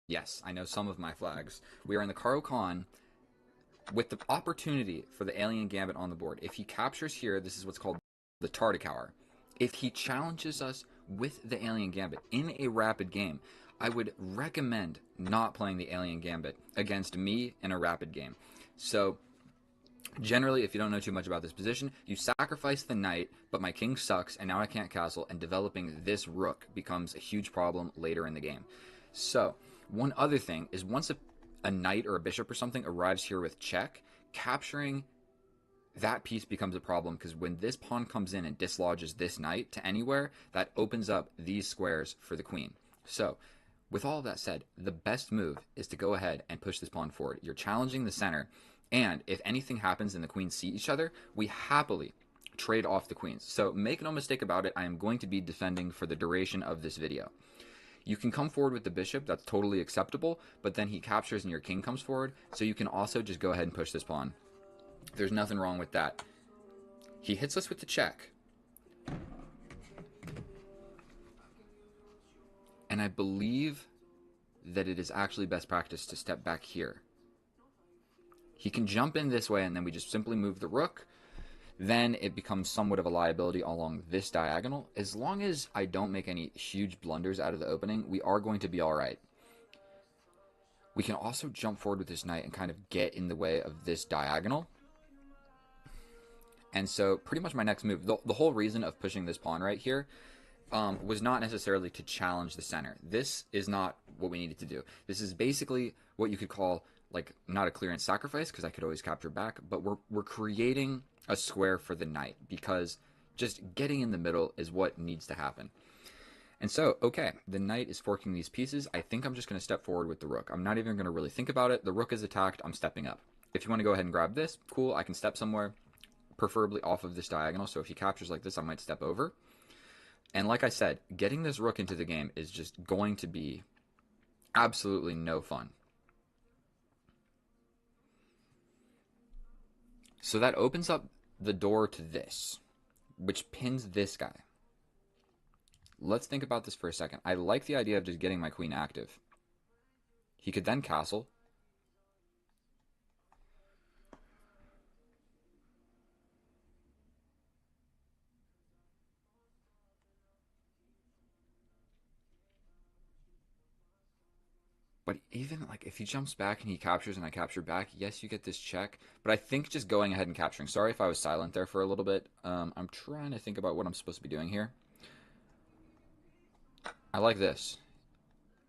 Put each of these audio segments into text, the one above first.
Yes, I know some of my flags. We are in the Karo Khan with the opportunity for the alien gambit on the board. If he captures here, this is what's called the Tartakower. If he challenges us with the alien gambit in a rapid game, I would recommend not playing the alien gambit against me in a rapid game. So generally, if you don't know too much about this position, you sacrifice the knight, but my king sucks, and now I can't castle, and developing this rook becomes a huge problem later in the game. So, one other thing is once a knight or a bishop or something arrives here with check, capturing that piece becomes a problem because when this pawn comes in and dislodges this knight to anywhere, that opens up these squares for the queen. So, with all of that said, the best move is to go ahead and push this pawn forward. You're challenging the center, and if anything happens and the queens see each other, we happily trade off the queens. So make no mistake about it, I am going to be defending for the duration of this video. You can come forward with the bishop, that's totally acceptable, but then he captures and your king comes forward, so you can also just go ahead and push this pawn. There's nothing wrong with that. He hits us with the check. And I believe that it is actually best practice to step back here. He can jump in this way, and then we just simply move the rook. Then it becomes somewhat of a liability along this diagonal. As long as I don't make any huge blunders out of the opening, we are going to be all right. We can also jump forward with this knight and kind of get in the way of this diagonal. And so pretty much my next move, the whole reason of pushing this pawn right here was not necessarily to challenge the center. This is not what we needed to do. This is basically what you could call like not a clearance sacrifice because I could always capture back, but we're creating a square for the knight because just getting in the middle is what needs to happen. And so, okay, the knight is forking these pieces. I think I'm just going to step forward with the rook. I'm not even going to really think about it. The rook is attacked. I'm stepping up. If you want to go ahead and grab this, cool. I can step somewhere, preferably off of this diagonal. So if he captures like this, I might step over. And like I said, getting this rook into the game is just going to be absolutely no fun. So that opens up the door to this, which pins this guy. Let's think about this for a second. I like the idea of just getting my queen active. He could then castle. But even like if he jumps back and he captures and I capture back, yes, you get this check. But I think just going ahead and capturing. Sorry if I was silent there for a little bit. I'm trying to think about what I'm supposed to be doing here. I like this.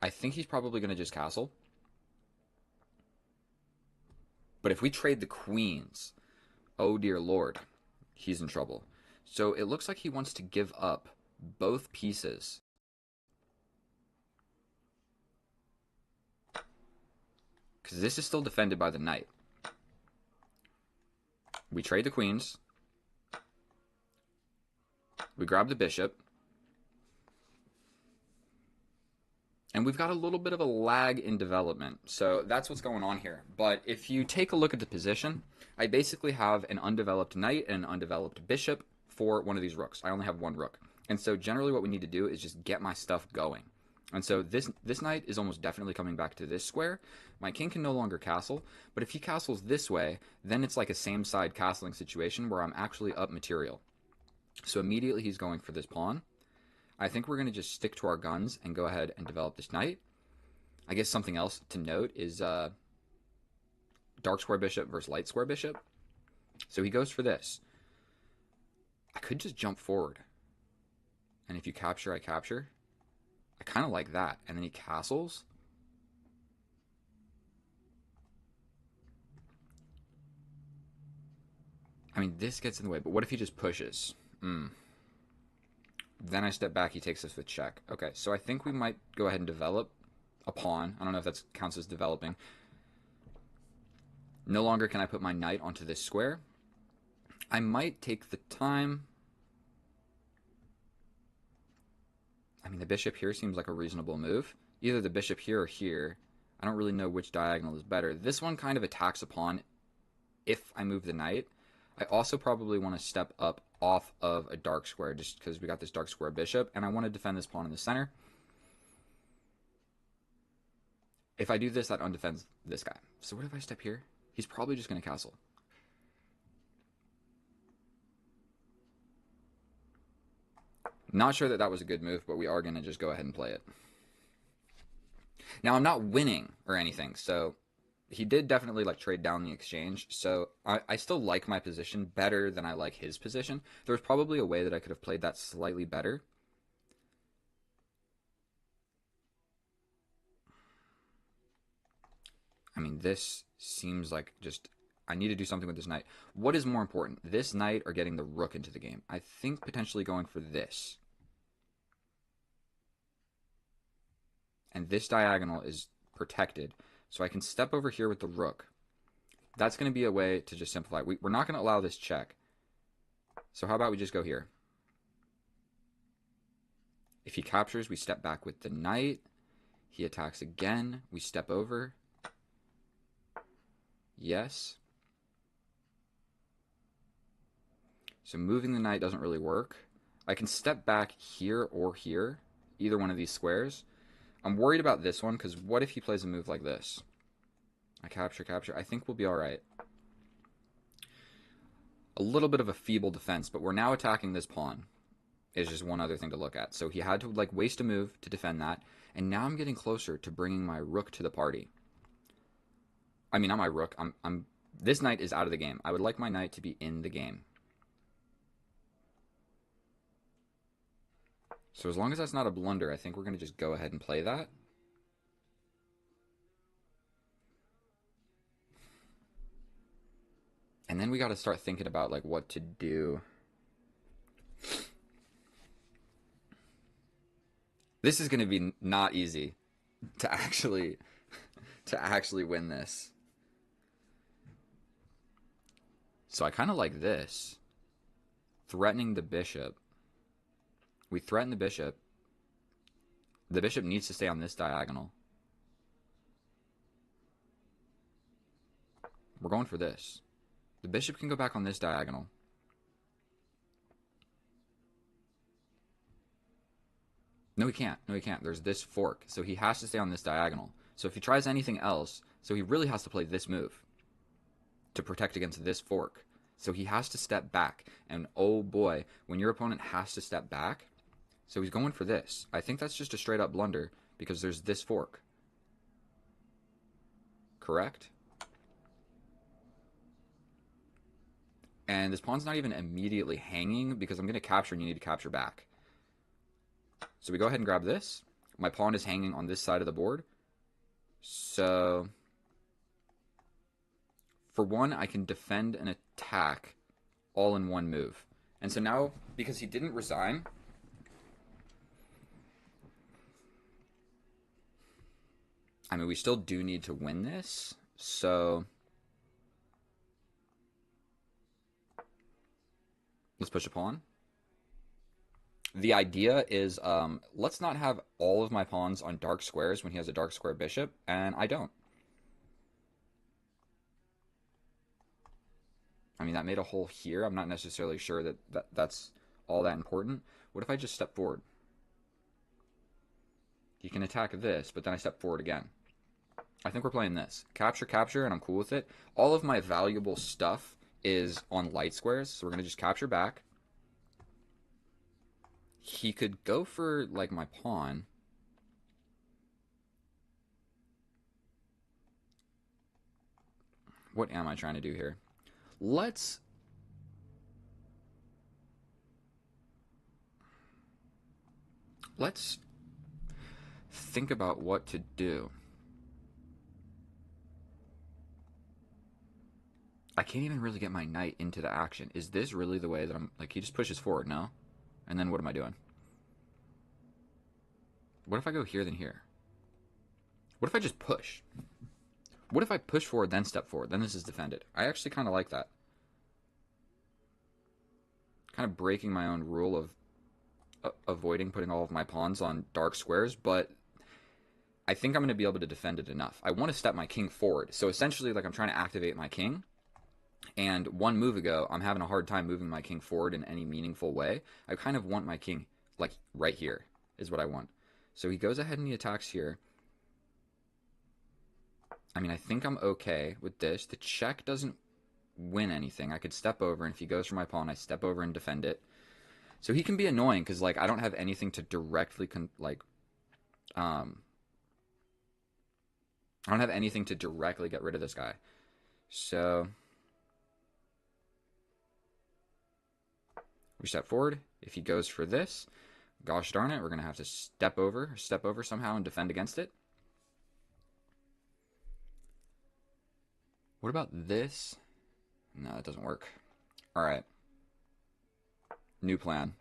I think he's probably going to just castle. But if we trade the queens, oh dear lord, he's in trouble. So it looks like he wants to give up both pieces. Because this is still defended by the knight. We trade the queens. We grab the bishop. And we've got a little bit of a lag in development. So that's what's going on here. But if you take a look at the position, I basically have an undeveloped knight and an undeveloped bishop for one of these rooks. I only have one rook. And so generally what we need to do is just get my stuff going. And so this knight is almost definitely coming back to this square. My king can no longer castle, but if he castles this way, then it's like a same side castling situation where I'm actually up material. So immediately he's going for this pawn. I think we're going to just stick to our guns and go ahead and develop this knight. I guess something else to note is dark square bishop versus light square bishop. So he goes for this. I could just jump forward. And if you capture, I capture. I kind of like that. And then he castles. I mean, this gets in the way, but what if he just pushes? Then I step back, he takes us with check. Okay, so I think we might go ahead and develop a pawn. I don't know if that counts as developing. No longer can I put my knight onto this square. I might take the time. I mean, the bishop here seems like a reasonable move. Either the bishop here or here. I don't really know which diagonal is better. This one kind of attacks a pawn if I move the knight. I also probably want to step up off of a dark square just because we got this dark square bishop, and I want to defend this pawn in the center. If I do this, that undefends this guy. So what if I step here? He's probably just going to castle. Not sure that that was a good move, but we are going to just go ahead and play it. Now, I'm not winning or anything, so he did definitely like trade down the exchange. So I still like my position better than I like his position. There was probably a way that I could have played that slightly better. I mean, this seems like just, I need to do something with this knight. What is more important, this knight or getting the rook into the game? I think potentially going for this. And this diagonal is protected. So I can step over here with the rook. That's going to be a way to just simplify. We're not going to allow this check. So how about we just go here? If he captures, we step back with the knight. He attacks again. We step over. Yes. So moving the knight doesn't really work. I can step back here or here, either one of these squares. I'm worried about this one because what if he plays a move like this? I capture, capture. I think we'll be all right. A little bit of a feeble defense, but we're now attacking this pawn. Is just one other thing to look at. So he had to like waste a move to defend that, and now I'm getting closer to bringing my rook to the party. I mean, not my rook. This knight is out of the game. I would like my knight to be in the game. So as long as that's not a blunder, I think we're going to just go ahead and play that. And then we got to start thinking about like what to do. This is going to be not easy to actually win this. So I kind of like this. Threatening the bishop. We threaten the bishop. The bishop needs to stay on this diagonal. We're going for this. The bishop can go back on this diagonal. No, he can't. No, he can't. There's this fork. So he has to stay on this diagonal. So if he tries anything else, so he really has to play this move to protect against this fork. So he has to step back. And oh boy, when your opponent has to step back, so he's going for this. I think that's just a straight up blunder because there's this fork. Correct? And this pawn's not even immediately hanging because I'm going to capture and you need to capture back. So we go ahead and grab this. My pawn is hanging on this side of the board. So for one, I can defend and attack all in one move. And so now, because he didn't resign, I mean, we still do need to win this. So let's push a pawn. The idea is let's not have all of my pawns on dark squares when he has a dark square bishop, and I don't. I mean, that made a hole here. I'm not necessarily sure that that's all that important. What if I just step forward? He can attack this, but then I step forward again. I think we're playing this. Capture, capture, and I'm cool with it. All of my valuable stuff is on light squares, so we're going to just capture back. He could go for, like, my pawn. What am I trying to do here? Let's think about what to do. I can't even really get my knight into the action. Is this really the way that I'm... Like, he just pushes forward, no? And then what am I doing? What if I go here, then here? What if I just push? What if I push forward, then step forward? Then this is defended. I actually kind of like that. Kind of breaking my own rule of avoiding putting all of my pawns on dark squares, but I think I'm going to be able to defend it enough. I want to step my king forward. So essentially, like, I'm trying to activate my king. And one move ago, I'm having a hard time moving my king forward in any meaningful way. I kind of want my king, like, right here is what I want. So he goes ahead and he attacks here. I mean, I think I'm okay with this. The check doesn't win anything. I could step over, and if he goes for my pawn, I step over and defend it. So he can be annoying because, like, I don't have anything to directly, I don't have anything to directly get rid of this guy. So we step forward. If he goes for this, gosh darn it, we're going to have to step over somehow and defend against it. What about this? No, it doesn't work. All right. New plan.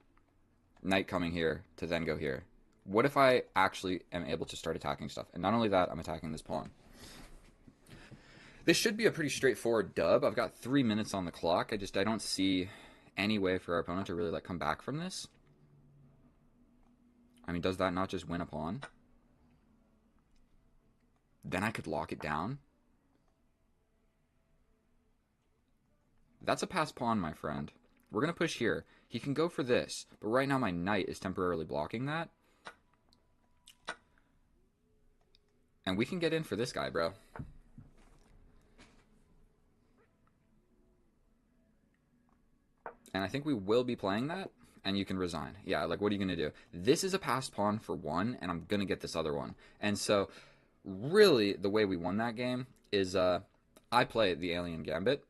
Knight coming here to then go here. What if I actually am able to start attacking stuff? And not only that, I'm attacking this pawn. This should be a pretty straightforward dub. I've got 3 minutes on the clock. I don't see any way for our opponent to really come back from this. I mean, does that not just win a pawn? Then I could lock it down. That's a passed pawn, my friend. We're going to push here. He can go for this, but right now my knight is temporarily blocking that. And we can get in for this guy, bro. And I think we will be playing that, and you can resign. Yeah, like, what are you going to do? This is a passed pawn for one, and I'm going to get this other one. And so, really, the way we won that game is I play the Alien Gambit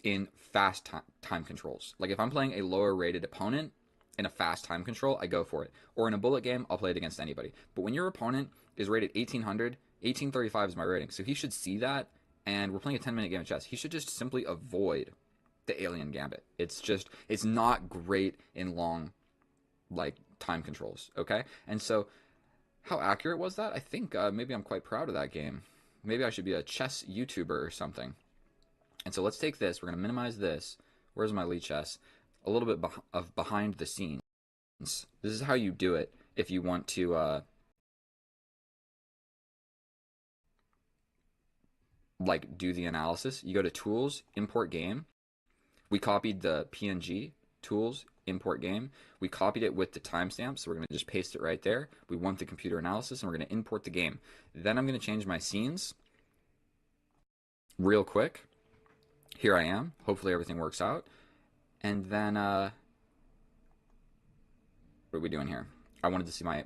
in fast time controls. Like, if I'm playing a lower-rated opponent in a fast time control, I go for it. Or in a bullet game, I'll play it against anybody. But when your opponent is rated 1800, 1835 is my rating. So he should see that, and we're playing a 10-minute game of chess. He should just simply avoid the Alien Gambit. It's not great in long, time controls, okay? And so, how accurate was that? I think maybe I'm quite proud of that game. Maybe I should be a chess YouTuber or something. And so let's take this. We're going to minimize this. Where's my lichess? A little bit of behind the scenes. This is how you do it if you want to do the analysis. You go to Tools, Import Game. We copied the PNG, Tools, Import Game. We copied it with the timestamp, so we're going to just paste it right there. We want the computer analysis, and we're going to import the game. Then I'm going to change my scenes real quick. Here I am. Hopefully everything works out. And then, what are we doing here? I wanted to see my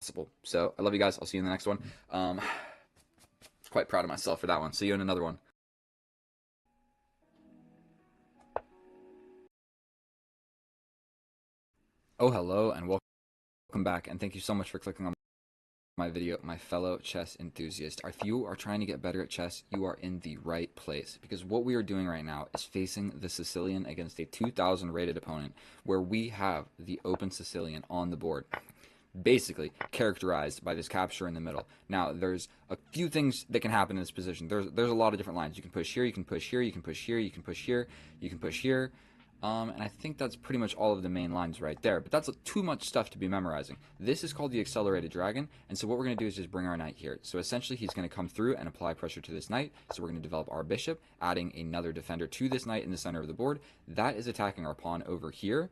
possible. So I love you guys. I'll see you in the next one. Quite proud of myself for that one. See you in another one. Oh, hello, and welcome back, and thank you so much for clicking on my video, my fellow chess enthusiast. If you are trying to get better at chess, you are in the right place, because what we are doing right now is facing the Sicilian against a 2000 rated opponent, where we have the open Sicilian on the board, basically characterized by this capture in the middle. Now, there's a few things that can happen in this position. There's a lot of different lines. You can push here, you can push here, you can push here, you can push here, you can push here. And I think that's pretty much all of the main lines right there. But that's too much stuff to be memorizing. This is called the accelerated dragon. And so what we're going to do is just bring our knight here. So essentially he's going to come through and apply pressure to this knight. So we're going to develop our bishop, adding another defender to this knight in the center of the board. That is attacking our pawn over here.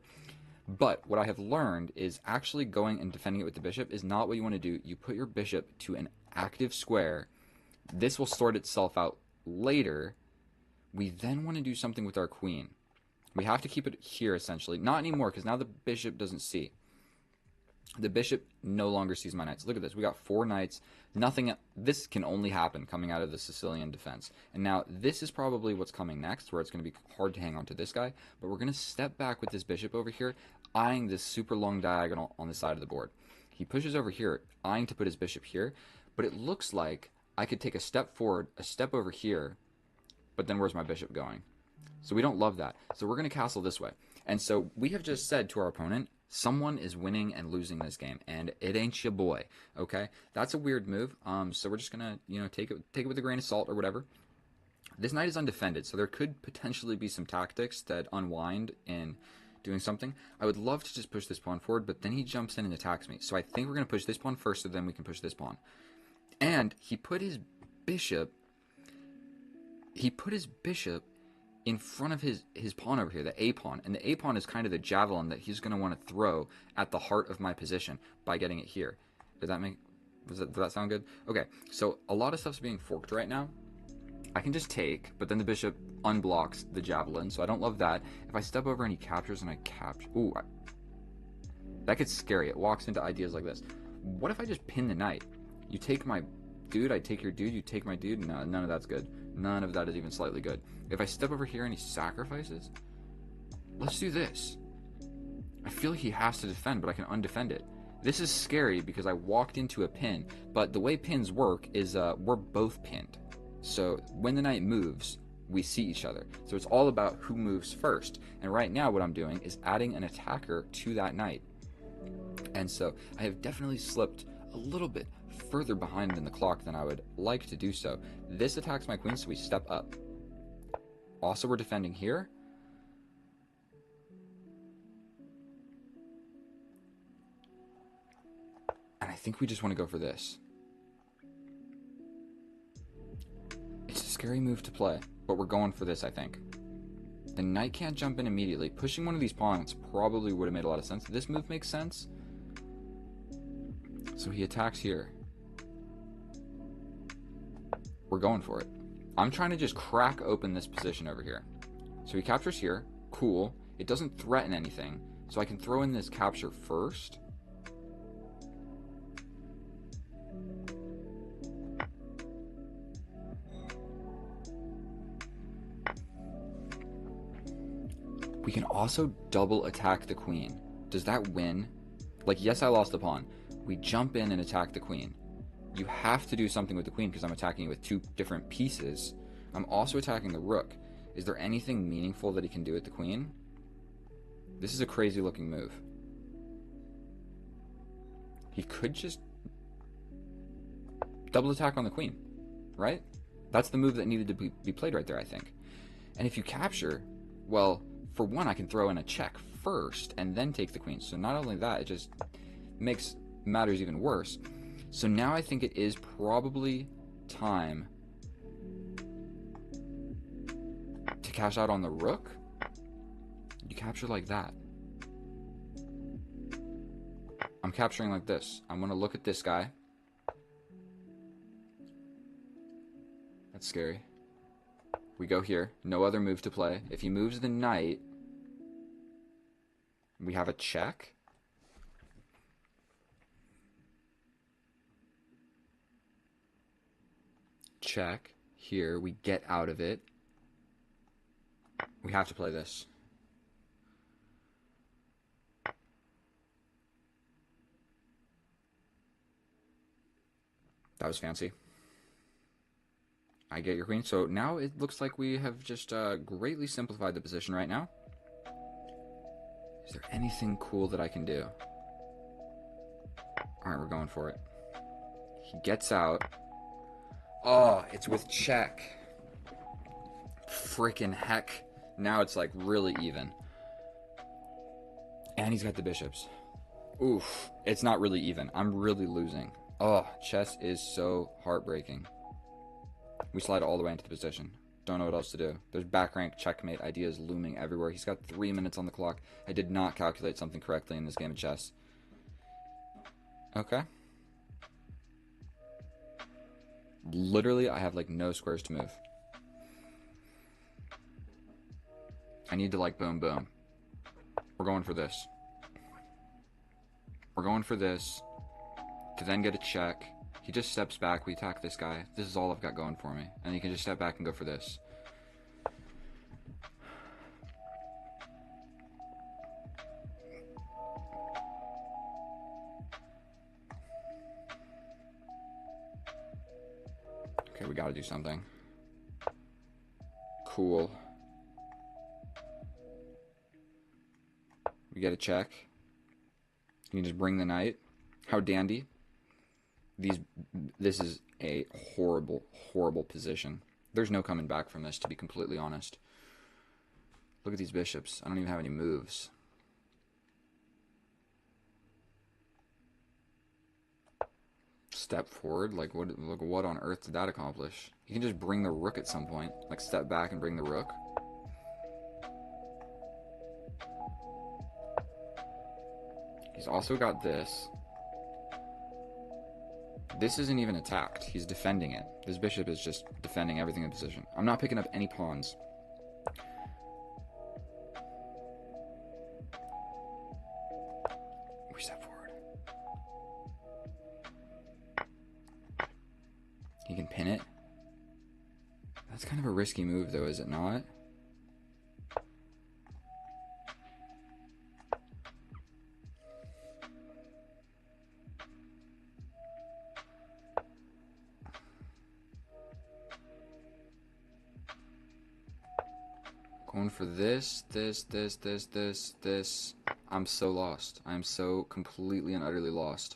But what I have learned is actually going and defending it with the bishop is not what you want to do. You put your bishop to an active square. This will sort itself out later. We then want to do something with our queen. We have to keep it here, essentially. Not anymore, because now the bishop doesn't see. The bishop no longer sees my knights. Look at this. We got 4 knights. Nothing. This can only happen coming out of the Sicilian defense. And now this is probably what's coming next, where it's going to be hard to hang on to this guy. But we're going to step back with this bishop over here, eyeing this super long diagonal on the side of the board. He pushes over here, eyeing to put his bishop here. But it looks like I could take a step forward, a step over here, but then where's my bishop going? So we don't love that. So we're going to castle this way. And so we have just said to our opponent, someone is winning and losing this game, and it ain't your boy, okay? That's a weird move. So we're just going to, take it with a grain of salt or whatever. This knight is undefended, so there could potentially be some tactics that unwind in doing something. I would love to just push this pawn forward, but then he jumps in and attacks me. So I think we're going to push this pawn first, so then we can push this pawn. And he put his bishop in front of his pawn over here, the A pawn. And the A pawn is kind of the javelin that he's going to want to throw at the heart of my position by getting it here. Did that sound good? Okay, so a lot of stuff's being forked right now. I can just take, but then the bishop unblocks the javelin, so I don't love that. If I step over and he captures and I capture... Ooh, that gets scary. It walks into ideas like this. What if I just pin the knight? You take my dude, I take your dude, you take my dude? No, none of that's good. None of that is even slightly good. If I step over here and he sacrifices, let's do this. I feel like he has to defend, but I can undefend it. This is scary because I walked into a pin, but the way pins work is we're both pinned. So when the knight moves, we see each other. So it's all about who moves first. And right now what I'm doing is adding an attacker to that knight. And so I have definitely slipped a little bit further behind in the clock than I would like to do so. This attacks my queen, so we step up. Also, we're defending here. And I think we just want to go for this. It's a scary move to play, but we're going for this, I think. The knight can't jump in immediately. Pushing one of these pawns probably would have made a lot of sense. This move makes sense. So he attacks here. We're going for it. I'm trying to just crack open this position over here. So he captures here. Cool. It doesn't threaten anything. So I can throw in this capture first. We can also double attack the queen. Does that win? Like, yes, I lost the pawn. We jump in and attack the queen. You have to do something with the queen because I'm attacking it with two different pieces. I'm also attacking the rook. Is there anything meaningful that he can do with the queen? This is a crazy looking move. He could just double attack on the queen, right? That's the move that needed to be played right there, I think. And if you capture, well, for one, I can throw in a check first and then take the queen. So not only that, it just makes matters even worse. So now I think it is probably time to cash out on the rook. You capture like that. I'm capturing like this. I'm going to look at this guy. That's scary. We go here. No other move to play. If he moves the knight, we have a check. Check. Here, we get out of it. We have to play this. That was fancy. I get your queen. So now it looks like we have just greatly simplified the position right now. Is there anything cool that I can do? Alright, we're going for it. He gets out. Oh, it's with check. Freaking heck. Now it's like really even. And he's got the bishops. Oof. It's not really even. I'm really losing. Oh, chess is so heartbreaking. We slide all the way into the position. Don't know what else to do. There's back rank checkmate ideas looming everywhere. He's got 3 minutes on the clock. I did not calculate something correctly in this game of chess. Okay. Literally, I have like no squares to move. I need to like boom boom. We're going for this. We're going for this to then get a check. He just steps back. We attack this guy. This is all I've got going for me. And he can just step back and go for this. Okay, we gotta do something. Cool. We get a check. You can just bring the knight. How dandy. This is a horrible, horrible position. There's no coming back from this, to be completely honest. Look at these bishops. I don't even have any moves. step forward? Like what on earth did that accomplish? You can just bring the rook at some point. Like step back and bring the rook. He's also got this. This isn't even attacked. He's defending it. This bishop is just defending everything in position. I'm not picking up any pawns. We step forward. He can pin it. That's kind of a risky move, though, is it not? Going for this. I'm so lost. I'm so completely and utterly lost.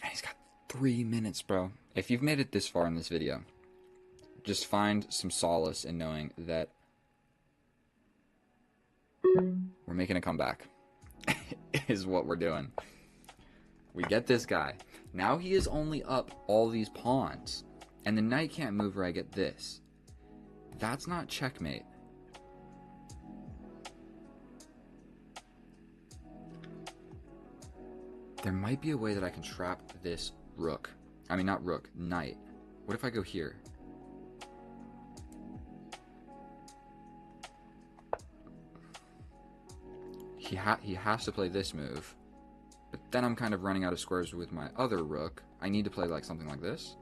And he's got 3 minutes, bro. If you've made it this far in this video, just find some solace in knowing that we're making a comeback, is what we're doing. We get this guy. Now he is only up all these pawns, and the knight can't move where I get this. That's not checkmate. There might be a way that I can trap this rook. I mean, not rook, knight. What if I go here? He has to play this move, but then I'm kind of running out of squares with my other rook. I need to play like something like this.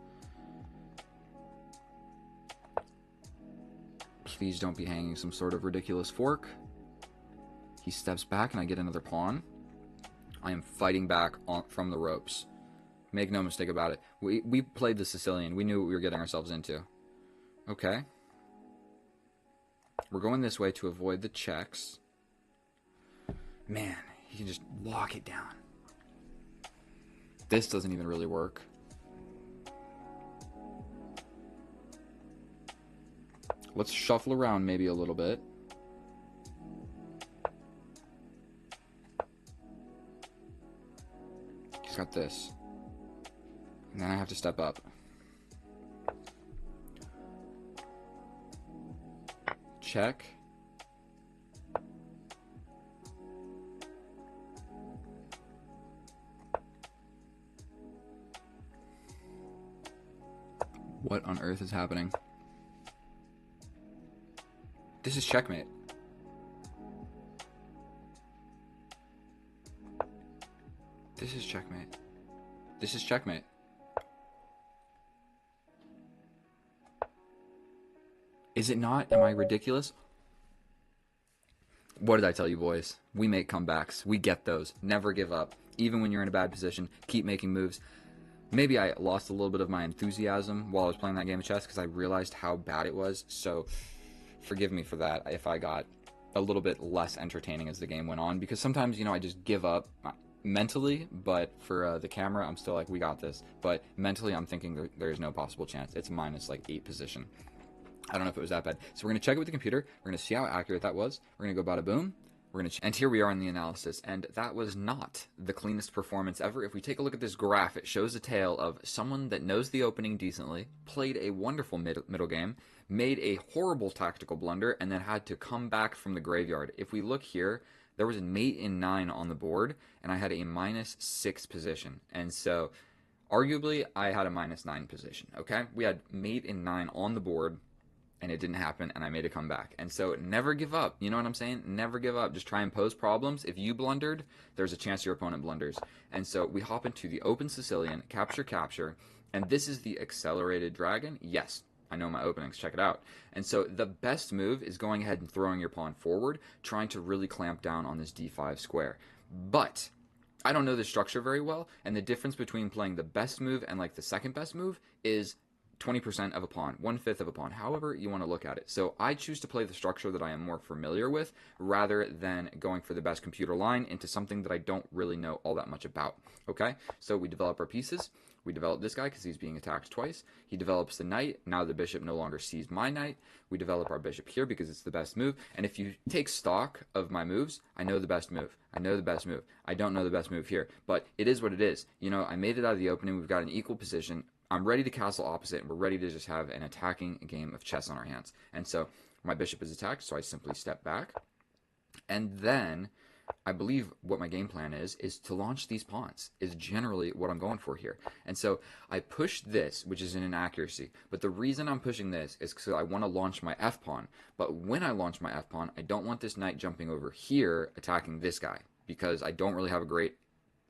Please don't be hanging some sort of ridiculous fork. He steps back and I get another pawn. I am fighting back from the ropes. Make no mistake about it. We played the Sicilian. We knew what we were getting ourselves into. Okay. We're going this way to avoid the checks. Man, he can just lock it down. This doesn't even really work. Let's shuffle around maybe a little bit. He's got this. And then I have to step up. Check. What on earth is happening? This is checkmate. This is checkmate. This is checkmate. Is it not? Am I ridiculous? What did I tell you, boys? We make comebacks. We get those. Never give up. Even when you're in a bad position, keep making moves. Maybe I lost a little bit of my enthusiasm while I was playing that game of chess because I realized how bad it was. So forgive me for that if I got a little bit less entertaining as the game went on. Because sometimes, you know, I just give up mentally. But for the camera, I'm still like, we got this. But mentally, I'm thinking there is no possible chance. It's minus like 8 position. I don't know if it was that bad. So we're going to check it with the computer. We're going to see how accurate that was. We're going to go bada boom. We're going to and here we are in the analysis, and that was not the cleanest performance ever. If we take a look at this graph, it shows a tale of someone that knows the opening decently, played a wonderful middle game, made a horrible tactical blunder, and then had to come back from the graveyard. If we look here, there was a mate in 9 on the board, and I had a -6 position. And so, arguably, I had a -9 position, okay? We had mate in 9 on the board, and it didn't happen, and I made a comeback. And so never give up. You know what I'm saying? Never give up. Just try and pose problems. If you blundered, there's a chance your opponent blunders. And so we hop into the open Sicilian, capture, and this is the accelerated dragon. Yes, I know my openings. Check it out. And so the best move is going ahead and throwing your pawn forward, trying to really clamp down on this d5 square. But I don't know the structure very well, and the difference between playing the best move and like the second best move is 20% of a pawn, 1/5 of a pawn, however you want to look at it. So I choose to play the structure that I am more familiar with rather than going for the best computer line into something that I don't really know all that much about. Okay, so we develop our pieces. We develop this guy because he's being attacked twice. He develops the knight. Now the bishop no longer sees my knight. We develop our bishop here because it's the best move. And if you take stock of my moves, I know the best move. I know the best move. I don't know the best move here, but it is what it is. You know, I made it out of the opening. We've got an equal position. I'm ready to castle opposite, and we're ready to just have an attacking game of chess on our hands. And so my bishop is attacked, so I simply step back. And then I believe what my game plan is to launch these pawns, is generally what I'm going for here. And so I push this, which is an inaccuracy. But the reason I'm pushing this is because I want to launch my f-pawn. But when I launch my f-pawn, I don't want this knight jumping over here attacking this guy, because I don't really have a great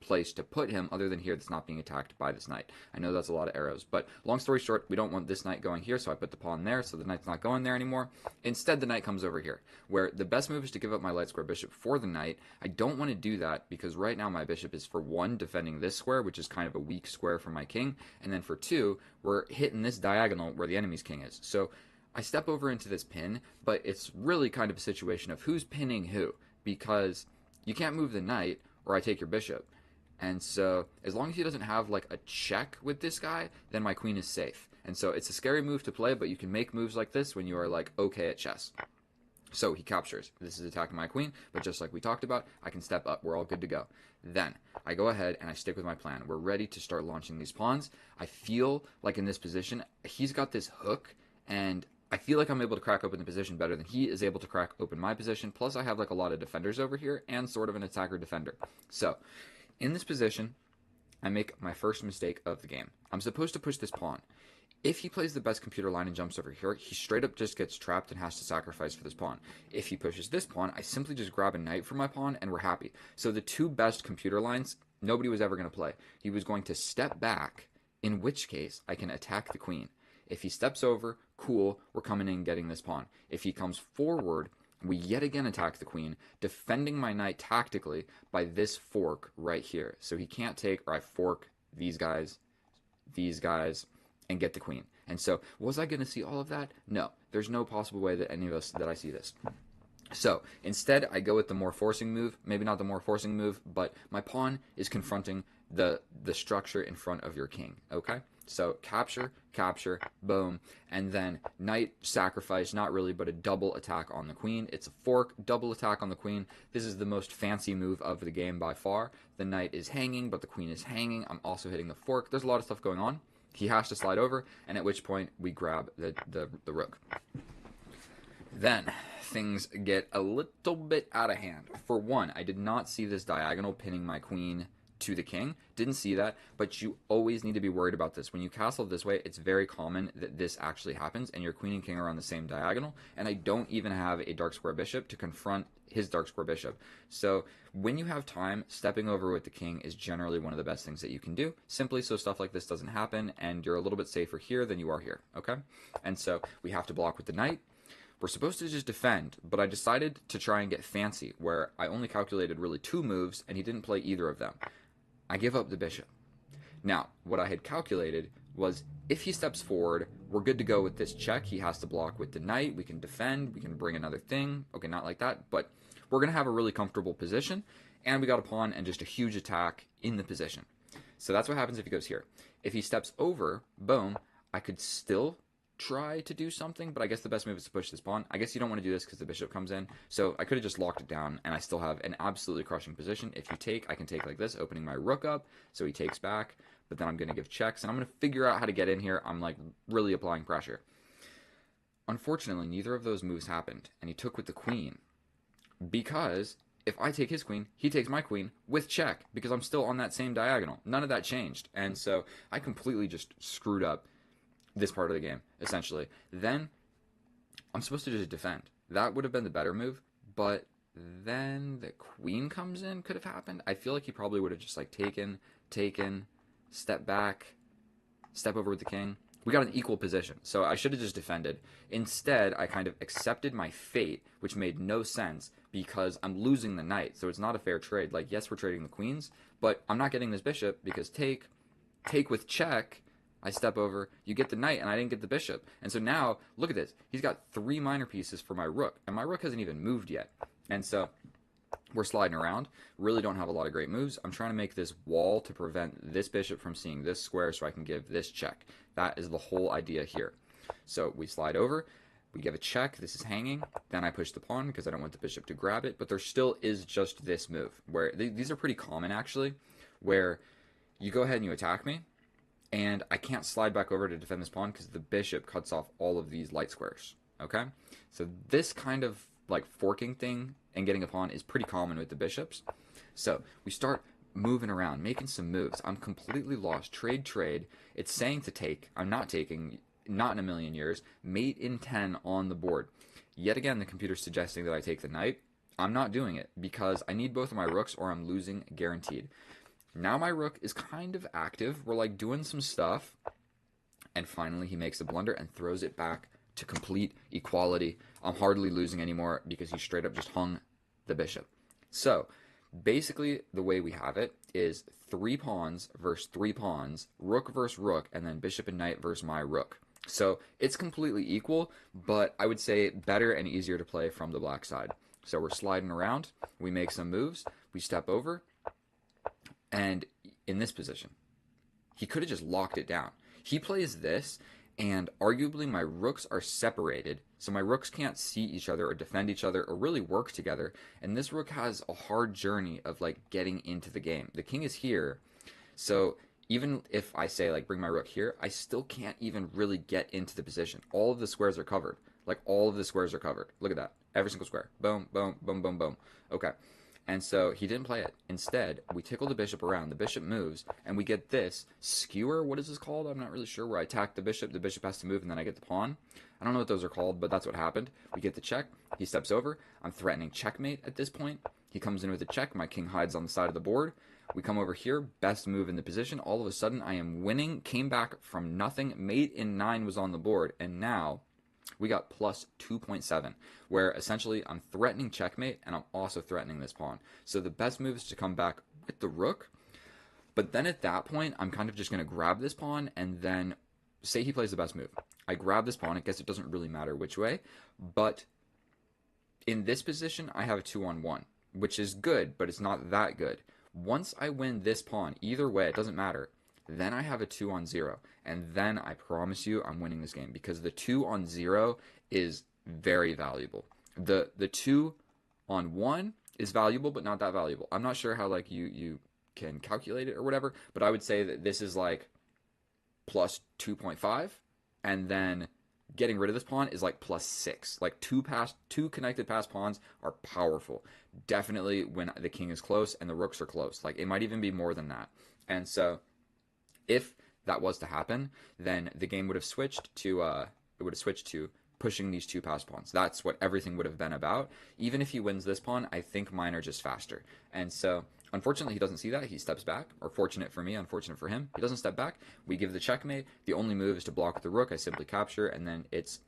place to put him other than here that's not being attacked by this knight. I know that's a lot of arrows, but long story short, we don't want this knight going here, so I put the pawn there, so the knight's not going there anymore. Instead, the knight comes over here, where the best move is to give up my light square bishop for the knight. I don't want to do that because right now my bishop is, for one, defending this square, which is kind of a weak square for my king, and then for two, we're hitting this diagonal where the enemy's king is. So I step over into this pin, but it's really kind of a situation of who's pinning who, because you can't move the knight or I take your bishop. And so as long as he doesn't have like a check with this guy, then my queen is safe. And so it's a scary move to play, but you can make moves like this when you are like okay at chess. So he captures. This is attacking my queen, but just like we talked about, I can step up. We're all good to go. Then I go ahead and I stick with my plan. We're ready to start launching these pawns. I feel like in this position, he's got this hook, and I feel like I'm able to crack open the position better than he is able to crack open my position. Plus I have like a lot of defenders over here and sort of an attacker-defender. So in this position, I make my first mistake of the game. I'm supposed to push this pawn. If he plays the best computer line and jumps over here, he straight up just gets trapped and has to sacrifice for this pawn. If he pushes this pawn, I simply just grab a knight from my pawn and we're happy. So the two best computer lines, nobody was ever going to play. He was going to step back, in which case I can attack the queen. If he steps over, cool, we're coming in and getting this pawn. If he comes forward, we yet again attack the queen, defending my knight tactically by this fork right here. So he can't take, or I fork these guys, and get the queen. And so, was I going to see all of that? No. There's no possible way that any of us, that I see this. So, instead, I go with the more forcing move. Maybe not the more forcing move, but my pawn is confronting the structure in front of your king, okay? So capture, capture, boom, and then knight sacrifice, not really, but a double attack on the queen. It's a fork, double attack on the queen. This is the most fancy move of the game by far. The knight is hanging, but the queen is hanging. I'm also hitting the fork. There's a lot of stuff going on. He has to slide over, and at which point we grab the rook. Then things get a little bit out of hand. For one, I did not see this diagonal pinning my queen to the king. Didn't see that, but you always need to be worried about this. When you castle this way, it's very common that this actually happens, and your queen and king are on the same diagonal, and I don't even have a dark square bishop to confront his dark square bishop. So when you have time, stepping over with the king is generally one of the best things that you can do, simply so stuff like this doesn't happen, and you're a little bit safer here than you are here, okay? And so we have to block with the knight. We're supposed to just defend, but I decided to try and get fancy, where I only calculated really 2 moves, and he didn't play either of them. I give up the bishop. Now, what I had calculated was if he steps forward, we're good to go with this check. He has to block with the knight. We can defend. We can bring another thing. Okay, not like that, but we're going to have a really comfortable position, and we got a pawn and just a huge attack in the position. So that's what happens if he goes here. If he steps over, boom, I could still try to do something, but I guess the best move is to push this pawn. I guess you don't want to do this because the bishop comes in, so I could have just locked it down, and I still have an absolutely crushing position. If you take, I can take like this, opening my rook up, so he takes back, but then I'm going to give checks, and I'm going to figure out how to get in here. I'm like really applying pressure. Unfortunately, neither of those moves happened, and he took with the queen, because if I take his queen, he takes my queen with check, because I'm still on that same diagonal. None of that changed, and so I completely just screwed up this part of the game, essentially. Then I'm supposed to just defend. That would have been the better move, but then the queen comes in, could have happened. I feel like he probably would have just like taken, step back, step over with the king. We got an equal position, so I should have just defended. Instead, I kind of accepted my fate, which made no sense because I'm losing the knight, so it's not a fair trade. Like, yes, we're trading the queens, but I'm not getting this bishop because take with check, I step over, you get the knight, and I didn't get the bishop. And so now, look at this. He's got 3 minor pieces for my rook, and my rook hasn't even moved yet. And so we're sliding around. Really don't have a lot of great moves. I'm trying to make this wall to prevent this bishop from seeing this square so I can give this check. That is the whole idea here. So we slide over. We give a check. This is hanging. Then I push the pawn because I don't want the bishop to grab it. But there still is just this move, where these are pretty common, actually, where you go ahead and you attack me, and I can't slide back over to defend this pawn because the bishop cuts off all of these light squares. Okay? So this kind of like forking thing and getting a pawn is pretty common with the bishops. So we start moving around, making some moves. I'm completely lost. Trade. It's saying to take. I'm not taking. Not in a million years. Mate in 10 on the board. Yet again, the computer's suggesting that I take the knight. I'm not doing it because I need both of my rooks or I'm losing guaranteed. Now my rook is kind of active. We're like doing some stuff. And finally he makes a blunder and throws it back to complete equality. I'm hardly losing anymore because he straight up just hung the bishop. So basically the way we have it is 3 pawns versus 3 pawns, rook versus rook, and then bishop and knight versus my rook. So it's completely equal, but I would say better and easier to play from the black side. So we're sliding around, we make some moves, we step over, and in this position, he could have just locked it down. He plays this, and arguably my rooks are separated, so my rooks can't see each other or defend each other or really work together, and this rook has a hard journey of like getting into the game. The king is here, so even if I say like bring my rook here, I still can't even really get into the position. All of the squares are covered. Like all of the squares are covered. Look at that. Every single square. Boom, boom, boom, boom, boom. Okay. And so he didn't play it. Instead, we tickle the bishop around. The bishop moves, and we get this skewer. What is this called? I'm not really sure. Where I attack the bishop has to move, and then I get the pawn. I don't know what those are called, but that's what happened. We get the check. He steps over. I'm threatening checkmate at this point. He comes in with a check. My king hides on the side of the board. We come over here, best move in the position. All of a sudden, I am winning. Came back from nothing. Mate in 9 was on the board, and now we got plus 2.7, where essentially I'm threatening checkmate, and I'm also threatening this pawn. So the best move is to come back with the rook, but then at that point, I'm kind of just going to grab this pawn, and then say he plays the best move. I grab this pawn. I guess it doesn't really matter which way, but in this position, I have a 2-on-1, which is good, but it's not that good. Once I win this pawn, either way, it doesn't matter, then I have a 2-on-0, and then I promise you I'm winning this game because the 2-on-0 is very valuable. The 2-on-1 is valuable, but not that valuable. I'm not sure how like you can calculate it or whatever, but I would say that this is like plus 2.5, and then getting rid of this pawn is like plus 6. Like two connected pass pawns are powerful. Definitely when the king is close and the rooks are close. Like it might even be more than that. And so if that was to happen, then the game would have switched to pushing these 2 pass pawns. That's what everything would have been about. Even if he wins this pawn, I think mine are just faster. And so unfortunately, he doesn't see that. He steps back. Or fortunate for me, unfortunate for him. He doesn't step back. We give the checkmate. The only move is to block with the rook. I simply capture, and then it's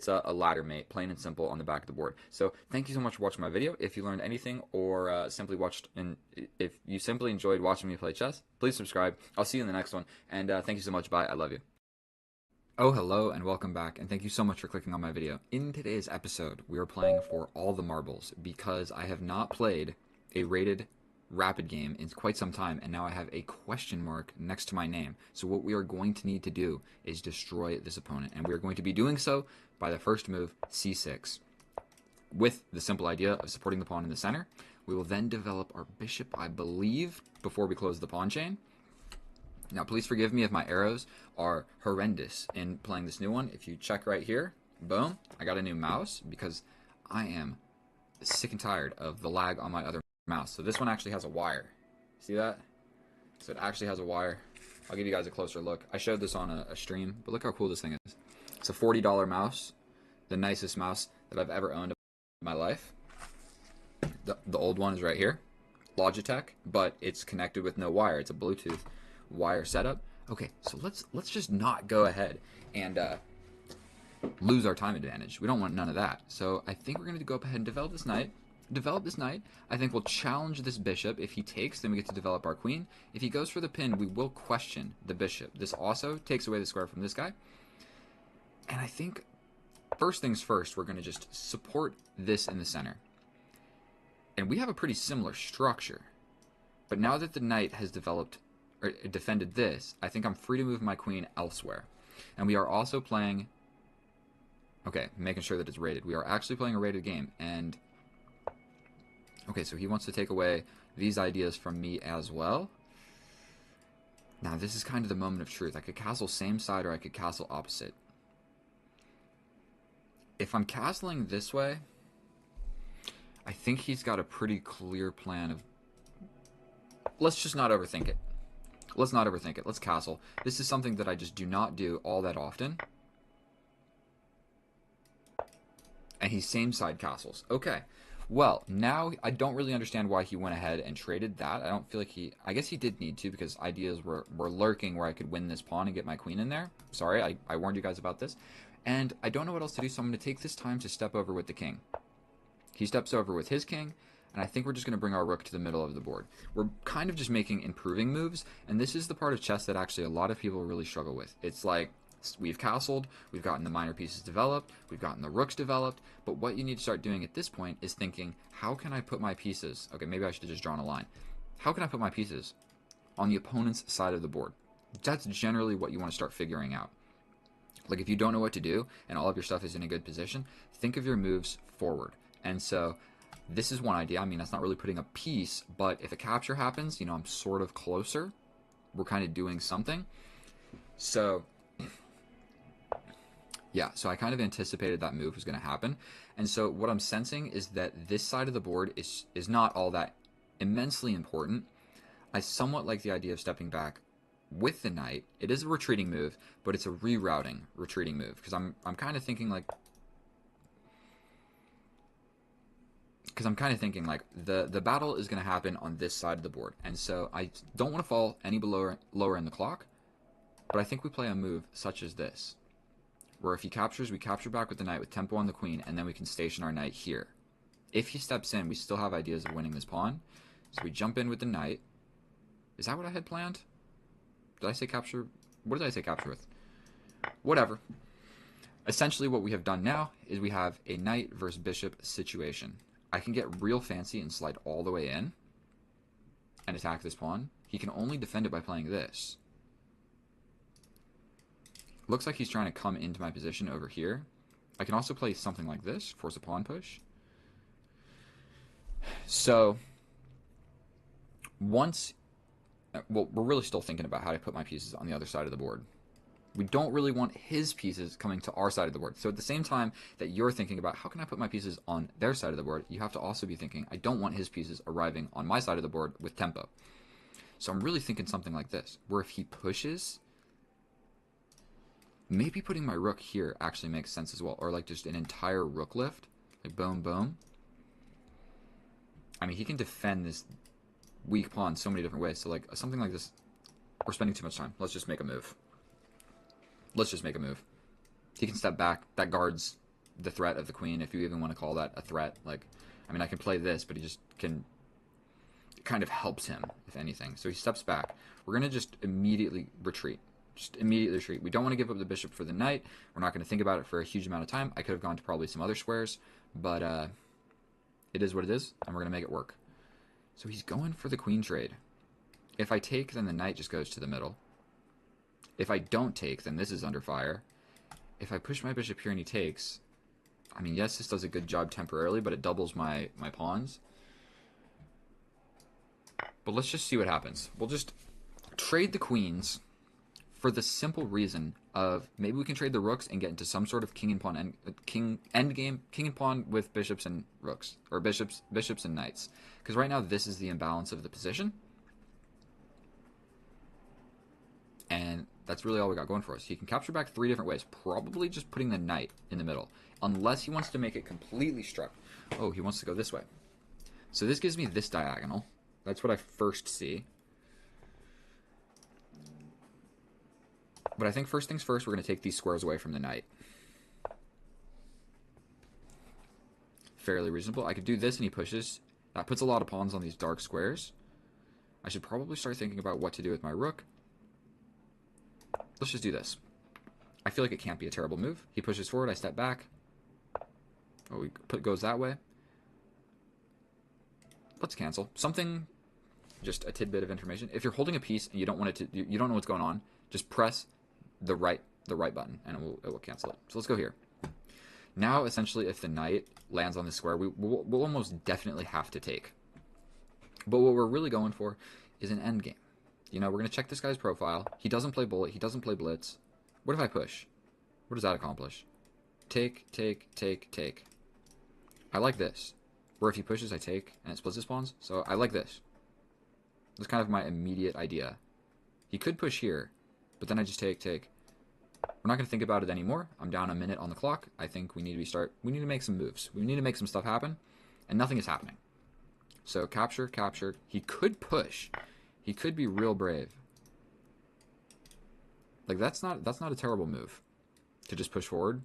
a ladder mate, plain and simple, on the back of the board. So thank you so much for watching my video. If you learned anything or simply watched, and if you simply enjoyed watching me play chess, please subscribe. I'll see you in the next one. And thank you so much. Bye. I love you. Oh, hello, and welcome back, and thank you so much for clicking on my video. In today's episode, we are playing for all the marbles because I have not played a rated rapid game in quite some time, and now I have a question mark next to my name. So what we are going to need to do is destroy this opponent, and we are going to be doing so by the first move, c6, with the simple idea of supporting the pawn in the center. We will then develop our bishop, I believe, before we close the pawn chain. Now, please forgive me if my arrows are horrendous in playing this new one. If you check right here, boom, I got a new mouse because I am sick and tired of the lag on my other mouse. So this one actually has a wire. See that? So it actually has a wire. I'll give you guys a closer look. I showed this on a stream, but look how cool this thing is. It's a $40 mouse, the nicest mouse that I've ever owned in my life. The old one is right here, Logitech, but it's connected with no wire. It's a Bluetooth wire setup. Okay, so let's just not go ahead and lose our time advantage. We don't want none of that. So I think we're going to go up ahead and develop this knight. develop this knight. I think we'll challenge this bishop. If he takes, then we get to develop our queen. If he goes for the pin, we will question the bishop. This also takes away the square from this guy. And I think, first things first, we're going to just support this in the center. And we have a pretty similar structure. But now that the knight has developed, or defended this, I think I'm free to move my queen elsewhere. And we are also playing... Okay, making sure that it's rated. We are actually playing a rated game, and... Okay, so he wants to take away these ideas from me as well. Now, this is kind of the moment of truth. I could castle same side, or I could castle opposite. If I'm castling this way, I think he's got a pretty clear plan of... Let's just not overthink it. Let's not overthink it. Let's castle. This is something that I just do not do all that often. And he same side castles. Okay. Well, now I don't really understand why he went ahead and traded that. I don't feel like he... I guess he did need to, because ideas were lurking where I could win this pawn and get my queen in there. Sorry, I warned you guys about this. And I don't know what else to do, so I'm going to take this time to step over with the king. He steps over with his king, and I think we're just going to bring our rook to the middle of the board. We're kind of just making improving moves, and this is the part of chess that actually a lot of people really struggle with. It's like, we've castled, we've gotten the minor pieces developed, we've gotten the rooks developed, but what you need to start doing at this point is thinking, how can I put my pieces... Okay, maybe I should have just drawn a line. How can I put my pieces on the opponent's side of the board? That's generally what you want to start figuring out. Like, if you don't know what to do, and all of your stuff is in a good position, think of your moves forward. And so, this is one idea. I mean, that's not really putting a piece, but if a capture happens, you know, I'm sort of closer. We're kind of doing something. So... yeah, so I kind of anticipated that move was going to happen. And so what I'm sensing is that this side of the board is not all that immensely important. I somewhat like the idea of stepping back with the knight. It is a retreating move, but it's a rerouting retreating move. Because I'm kind of thinking like... Because I'm kind of thinking like the battle is going to happen on this side of the board. And so I don't want to fall any lower in the clock. But I think we play a move such as this, where if he captures, we capture back with the knight with tempo on the queen, and then we can station our knight here. If he steps in, we still have ideas of winning this pawn. So we jump in with the knight. Is that what I had planned? Did I say capture? What did I say capture with? Whatever. Essentially what we have done now is we have a knight versus bishop situation. I can get real fancy and slide all the way in and attack this pawn. He can only defend it by playing this. Looks like he's trying to come into my position over here. I can also play something like this, force a pawn push. So, once... well, we're really still thinking about how to put my pieces on the other side of the board. We don't really want his pieces coming to our side of the board. So at the same time that you're thinking about how can I put my pieces on their side of the board, you have to also be thinking, I don't want his pieces arriving on my side of the board with tempo. So I'm really thinking something like this, where if he pushes... maybe putting my rook here actually makes sense as well. Or like just an entire rook lift. Like boom, boom. I mean, he can defend this weak pawn so many different ways. So like something like this, we're spending too much time. Let's just make a move. Let's just make a move. He can step back. That guards the threat of the queen, if you even want to call that a threat. Like, I mean, I can play this, but he just can... it kind of helps him, if anything. So he steps back. We're going to just immediately retreat. Just immediately retreat. We don't want to give up the bishop for the knight. We're not going to think about it for a huge amount of time. I could have gone to probably some other squares, but it is what it is, and we're going to make it work. So he's going for the queen trade. If I take, then the knight just goes to the middle. If I don't take, then this is under fire. If I push my bishop here and he takes, I mean, yes, this does a good job temporarily, but it doubles my pawns. But let's just see what happens. We'll just trade the queens for the simple reason of maybe we can trade the rooks and get into some sort of king and pawn endgame, king and pawn with bishops and rooks, or bishops and knights. Because right now this is the imbalance of the position. And that's really all we got going for us. He can capture back 3 different ways. Probably just putting the knight in the middle. Unless he wants to make it completely struck. Oh, he wants to go this way. So this gives me this diagonal. That's what I first see. But I think first things first, we're going to take these squares away from the knight. fairly reasonable. I could do this and he pushes. That puts a lot of pawns on these dark squares. I should probably start thinking about what to do with my rook. Let's just do this. I feel like it can't be a terrible move. He pushes forward, I step back. Oh, goes that way. Let's cancel. Something, just a tidbit of information. If you're holding a piece and you don't want it to, you don't know what's going on, just press the right button and it will cancel it. So let's go here. Now, essentially, if the knight lands on the square, we'll almost definitely have to take. But what we're really going for is an endgame. You know, we're going to check this guy's profile. He doesn't play bullet. He doesn't play blitz. What if I push? What does that accomplish? Take, take, take, take. I like this. Where if he pushes, I take, and it splits his pawns. So I like this. That's kind of my immediate idea. He could push here, but then I just take, take. We're not going to think about it anymore. I'm down a minute on the clock. I think we need to make some moves. We need to make some stuff happen, and nothing is happening. So capture, capture. He could push. He could be real brave. Like that's not a terrible move to just push forward.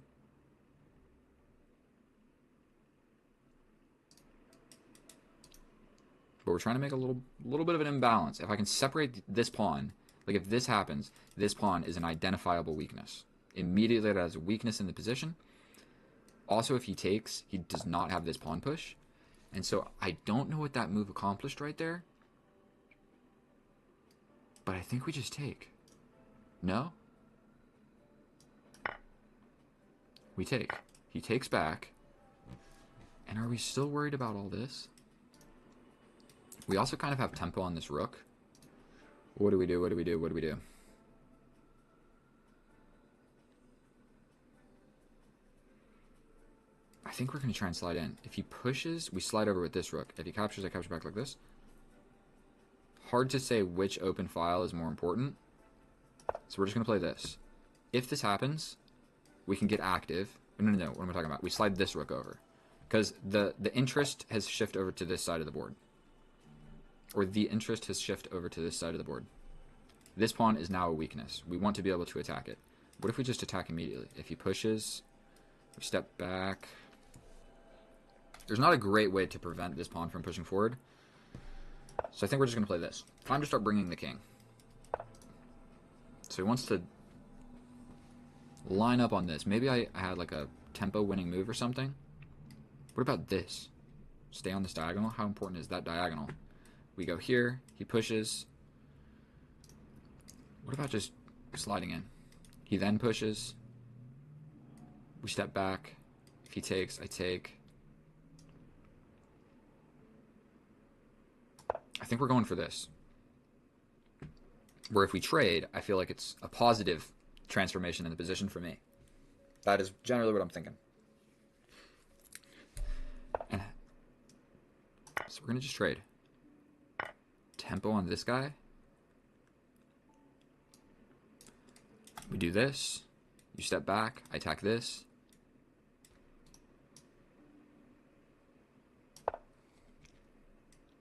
But we're trying to make a little bit of an imbalance. If I can separate this pawn, like if this happens, this pawn is an identifiable weakness. Immediately it has a weakness in the position. Also, if he takes, he does not have this pawn push. And so I don't know what that move accomplished right there. But I think we just take. No? We take. He takes back. And are we still worried about all this? We also kind of have tempo on this rook. What do we do? What do we do? What do we do? I think we're going to try and slide in. If he pushes, we slide over with this rook. If he captures, I capture back like this. Hard to say which open file is more important. So we're just going to play this. If this happens, we can get active. No, what am I talking about? We slide this rook over. Because the interest has shifted over to this side of the board. Or the interest has shifted over to this side of the board. This pawn is now a weakness. We want to be able to attack it. What if we just attack immediately? If he pushes, we step back. There's not a great way to prevent this pawn from pushing forward. So I think we're just going to play this. Time to start bringing the king. So he wants to line up on this. Maybe I had like a tempo winning move or something. What about this? Stay on this diagonal? How important is that diagonal? We go here. He pushes. What about just sliding in? He then pushes. We step back. If he takes, I take. I think we're going for this. Where if we trade, I feel like it's a positive transformation in the position for me. That is generally what I'm thinking. And so we're going to just trade. Tempo on this guy. We do this. You step back. I attack this.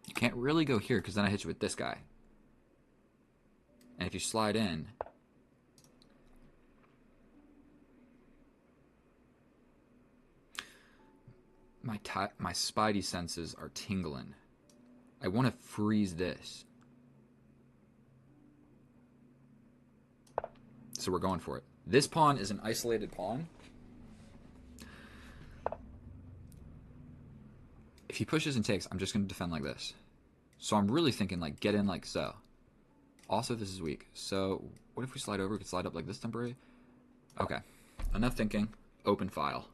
You can't really go here because then I hit you with this guy. And if you slide in, my spidey senses are tingling. I want to freeze this. So we're going for it. This pawn is an isolated pawn. If he pushes and takes, I'm just going to defend like this. So I'm really thinking like get in like so. Also, this is weak. So what if we slide over? We could slide up like this temporary. Okay. Enough thinking. Open file.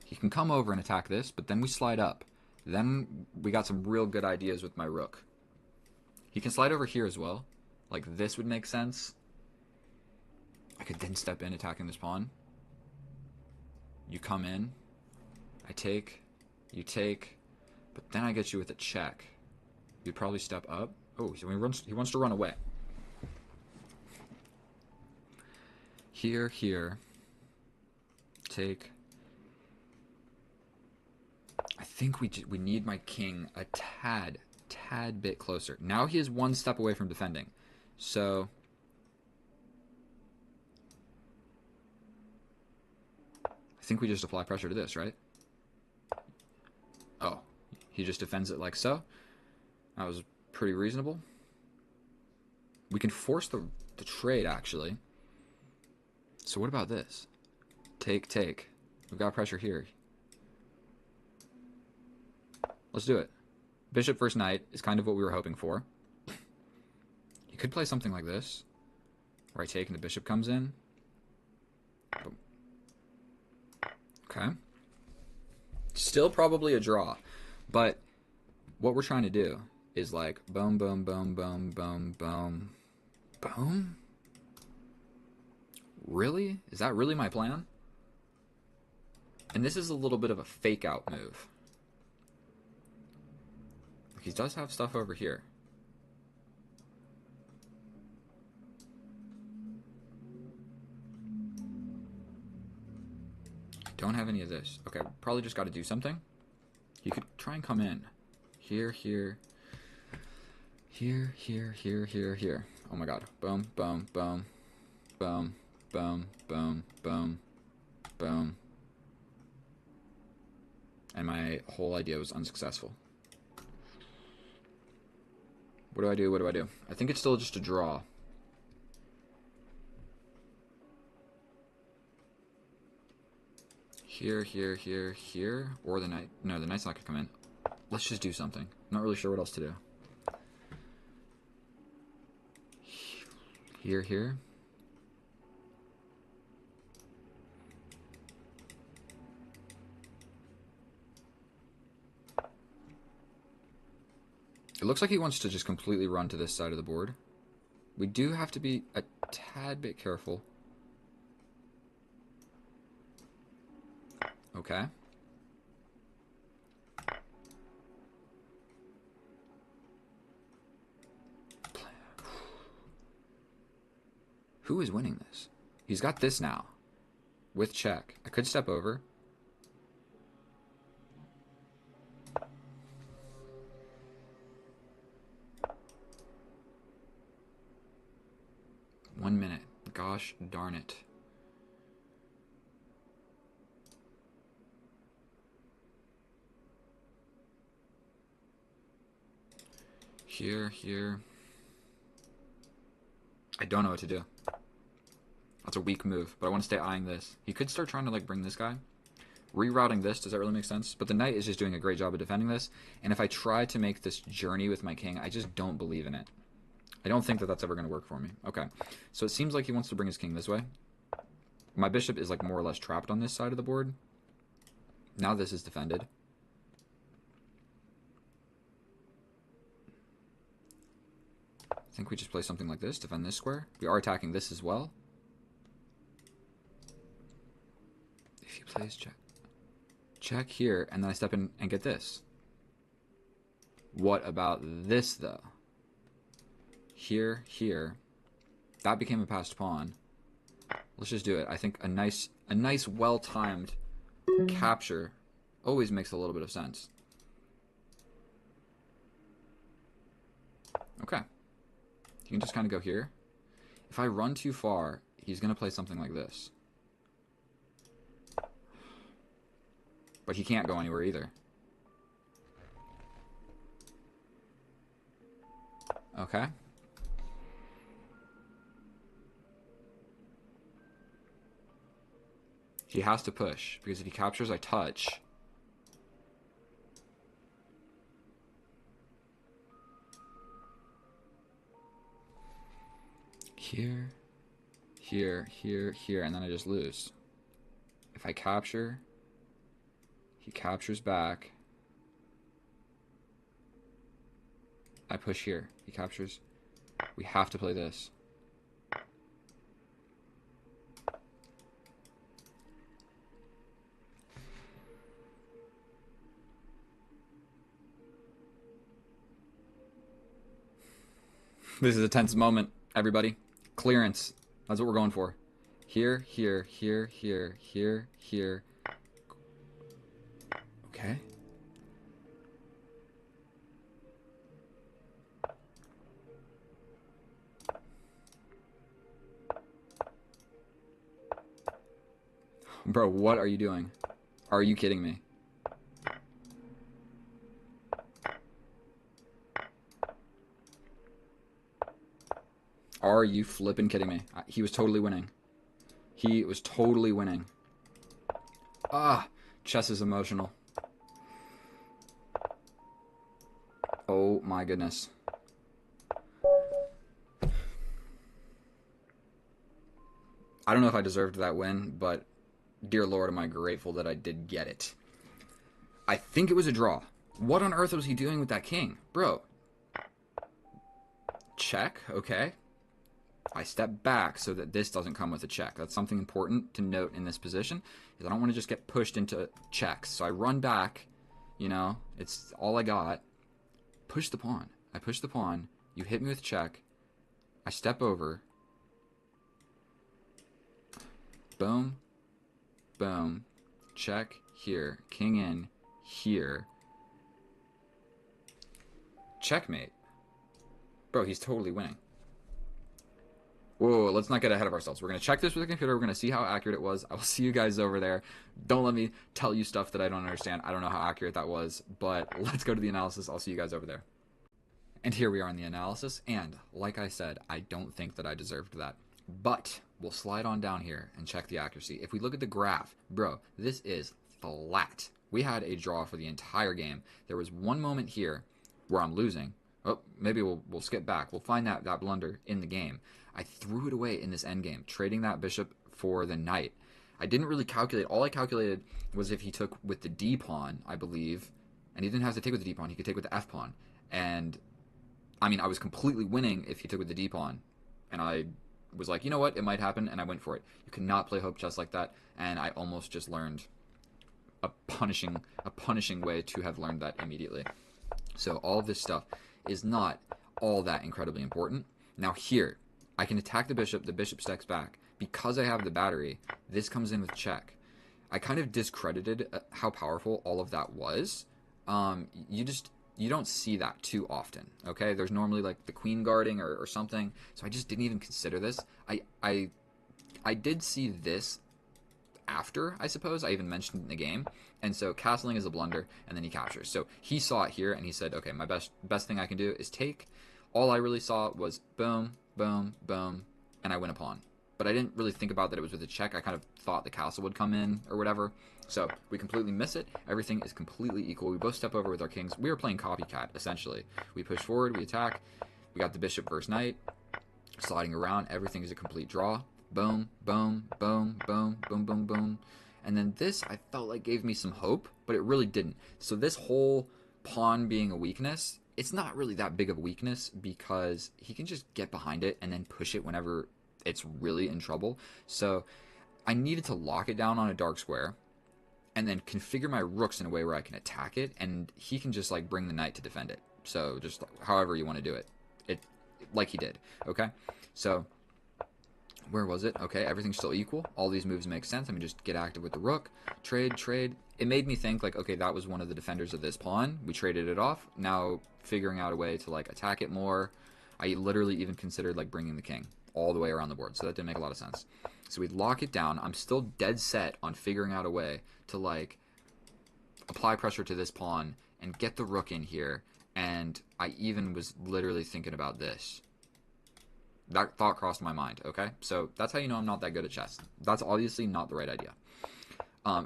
He can come over and attack this, but then we slide up. Then we got some real good ideas with my rook. He can slide over here as well. Like this would make sense. I could then step in attacking this pawn. You come in. I take. You take. But then I get you with a check. You'd probably step up. Oh, so he wants to run away. Here, here. Take. I think we need my king a tad bit closer. Now he is one step away from defending. So I think we just apply pressure to this, right? Oh, he just defends it like so. That was pretty reasonable. We can force the trade, actually. So what about this? Take, take. We've got pressure here. Let's do it. Bishop versus knight is kind of what we were hoping for. You could play something like this, where I take and the bishop comes in. Boom. Okay. Still probably a draw, but what we're trying to do is like boom, boom, boom, boom, boom, boom, boom. Really? Is that really my plan? And this is a little bit of a fake out move. He does have stuff over here. Don't have any of this. Okay, probably just got to do something. You could try and come in. Here, here. Here, here, here, here, here. Oh my god. Boom, boom, boom. Boom, boom, boom, boom, boom. And my whole idea was unsuccessful. What do I do? What do I do? I think it's still just a draw. Here, here, here, here. Or the knight. No, the knight's not going to come in. Let's just do something. I'm not really sure what else to do. Here, here. It looks like he wants to just completely run to this side of the board. We do have to be a tad bit careful. Okay. Who is winning this? He's got this now. With check. I could step over. One minute. Gosh darn it. Here, here. I don't know what to do. That's a weak move, but I want to stay eyeing this. He could start trying to like bring this guy. Rerouting this, does that really make sense? But the knight is just doing a great job of defending this. And if I try to make this journey with my king, I just don't believe in it. I don't think that that's ever going to work for me. Okay, so it seems like he wants to bring his king this way. My bishop is like more or less trapped on this side of the board. Now this is defended. I think we just play something like this, defend this square. We are attacking this as well. If he plays check. Check here, and then I step in and get this. What about this, though? Here, here. That became a passed pawn. Let's just do it. I think a nice well-timed capture always makes a little bit of sense. Okay. You can just kind of go here. If I run too far, he's going to play something like this. But he can't go anywhere either. Okay. He has to push, because if he captures, I touch. Here, here, here, here, and then I just lose. If I capture, he captures back. I push here. He captures. We have to play this. This is a tense moment, everybody. Clearance. That's what we're going for. Here, here, here, here, here, here. Okay. Bro, what are you doing? Are you kidding me? Are you flipping kidding me? He was totally winning. He was totally winning. Ah, chess is emotional. Oh my goodness. I don't know if I deserved that win, but dear Lord, am I grateful that I did get it. I think it was a draw. What on earth was he doing with that king? Bro. Check, okay. I step back so that this doesn't come with a check. That's something important to note in this position, is I don't want to just get pushed into checks. So I run back, you know, it's all I got. Push the pawn. I push the pawn. You hit me with check. I step over. Boom. Boom. Check here. King in here. Checkmate. Bro, he's totally winning. Whoa, let's not get ahead of ourselves. We're going to check this with the computer. We're going to see how accurate it was. I will see you guys over there. Don't let me tell you stuff that I don't understand. I don't know how accurate that was, but let's go to the analysis. I'll see you guys over there. And here we are in the analysis, and like I said, I don't think that I deserved that. But we'll slide on down here and check the accuracy. If we look at the graph, bro, this is flat. We had a draw for the entire game. There was one moment here where I'm losing. Oh, maybe we'll skip back. We'll find that blunder in the game. I threw it away in this endgame, trading that bishop for the knight. I didn't really calculate. All I calculated was if he took with the d pawn, I believe, and he didn't have to take with the d pawn. He could take with the f pawn. And, I mean, I was completely winning if he took with the d pawn. And I was like, you know what? It might happen, and I went for it. You cannot play hope chess like that, and I almost just learned a punishing way to have learned that immediately. So all of this stuff is not all that incredibly important. Now here, I can attack the bishop steps back. Because I have the battery, this comes in with check. I kind of discredited how powerful all of that was. You don't see that too often, okay? There's normally like the queen guarding or something, so I just didn't even consider this. I did see this after, I suppose. I even mentioned it in the game. And so castling is a blunder, and then he captures. So he saw it here, and he said, okay, my best thing I can do is take. All I really saw was boom, boom, boom, and I win a pawn. But I didn't really think about that it was with a check. I kind of thought the castle would come in or whatever. So we completely miss it. Everything is completely equal. We both step over with our kings. We were playing copycat, essentially. We push forward, we attack. We got the bishop versus knight. Sliding around, everything is a complete draw. Boom, boom, boom, boom, boom, boom, boom. And then this, I felt like gave me some hope, but it really didn't. So this whole pawn being a weakness, it's not really that big of a weakness because he can just get behind it and then push it whenever it's really in trouble. So I needed to lock it down on a dark square and then configure my rooks in a way where I can attack it, and he can just like bring the knight to defend it. So just however you want to do it. Like he did, okay? So where was it? Okay, everything's still equal. All these moves make sense. I mean, just get active with the rook. Trade. It made me think, like, okay, that was one of the defenders of this pawn. We traded it off. Now figuring out a way to, like, attack it more. I literally even considered, like, bringing the king all the way around the board. So that didn't make a lot of sense. So we lock it down. I'm still dead set on figuring out a way to, like, apply pressure to this pawn and get the rook in here. And I even was literally thinking about this. That thought crossed my mind, okay? So that's how you know I'm not that good at chess. That's obviously not the right idea.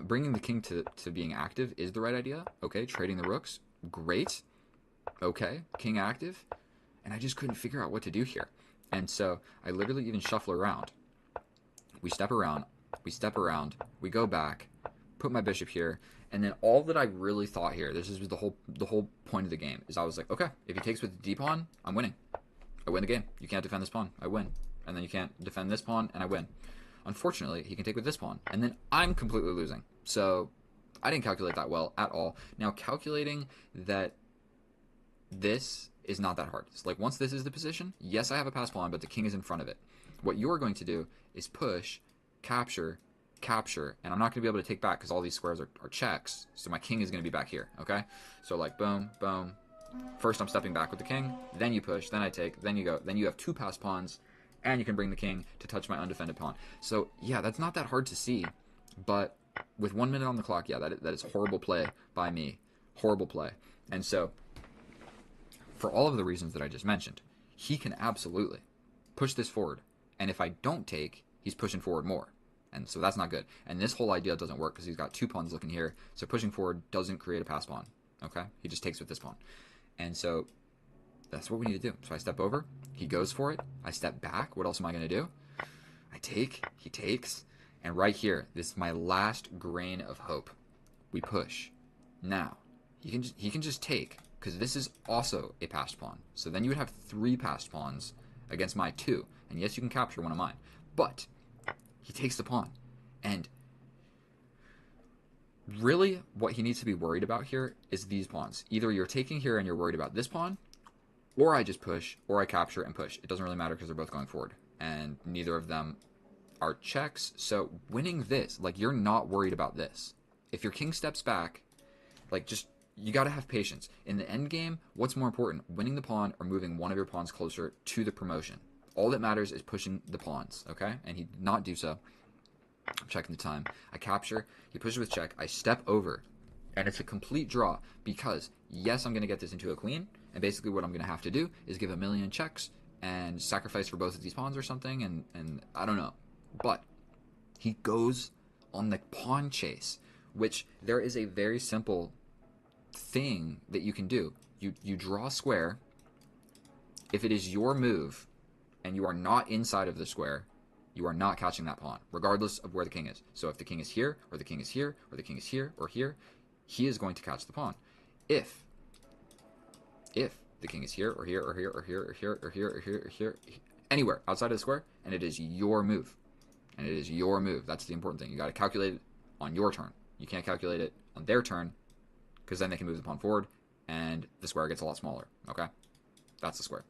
Bringing the king to being active is the right idea. Okay, trading the rooks, great. Okay, king active. And I just couldn't figure out what to do here. And so I literally even shuffle around. We step around, we go back, put my bishop here, and then all that I really thought here, this is the whole point of the game, is I was like, okay, if he takes with the d pawn, I'm winning. I win the game. You can't defend this pawn. I win. And then you can't defend this pawn, and I win. Unfortunately, he can take with this pawn, and then I'm completely losing. So I didn't calculate that well at all. Now, calculating that this is not that hard. It's like once this is the position, yes, I have a passed pawn, but the king is in front of it. What you're going to do is push, capture, and I'm not going to be able to take back because all these squares are checks, so my king is going to be back here, okay? So like boom, boom. First I'm stepping back with the king, then you push, then I take, then you go, then you have two passed pawns, and you can bring the king to touch my undefended pawn. So yeah, that's not that hard to see, but with 1 minute on the clock, yeah, that is horrible play by me. Horrible play. And so, for all of the reasons that I just mentioned, he can absolutely push this forward. And if I don't take, he's pushing forward more. And so that's not good. And this whole idea doesn't work because he's got 2 pawns looking here. So pushing forward doesn't create a pass pawn. Okay? He just takes with this pawn. And so that's what we need to do. So I step over. He goes for it. I step back. What else am I going to do? I take. He takes. And right here, this is my last grain of hope. We push. Now, he can just take, because this is also a passed pawn. So then you would have 3 passed pawns against my 2. And yes, you can capture one of mine. But he takes the pawn. And really, what he needs to be worried about here is these pawns. Either you're taking here and you're worried about this pawn, or I just push, or I capture and push. It doesn't really matter because they're both going forward. And neither of them are checks. So winning this, like, you're not worried about this. If your king steps back, like, just, you got to have patience. In the end game, what's more important, winning the pawn or moving one of your pawns closer to the promotion? All that matters is pushing the pawns, okay? And he did not do so. I'm checking the time. I capture. He pushes with check. I step over. And it's a complete draw because, yes, I'm going to get this into a queen. And basically what I'm going to have to do is give a million checks and sacrifice for both of these pawns or something. And I don't know. But he goes on the pawn chase, which there is a very simple thing that you can do. You draw a square. If it is your move and you are not inside of the square, you are not catching that pawn, regardless of where the king is. So if the king is here, or the king is here, or the king is here, or here, he is going to catch the pawn. If the king is here, or here, or here, or here, or here, or here, or here, or here, anywhere outside of the square, and it is your move. And it is your move. That's the important thing. You got to calculate it on your turn. You can't calculate it on their turn, because then they can move the pawn forward, and the square gets a lot smaller, okay? That's the square.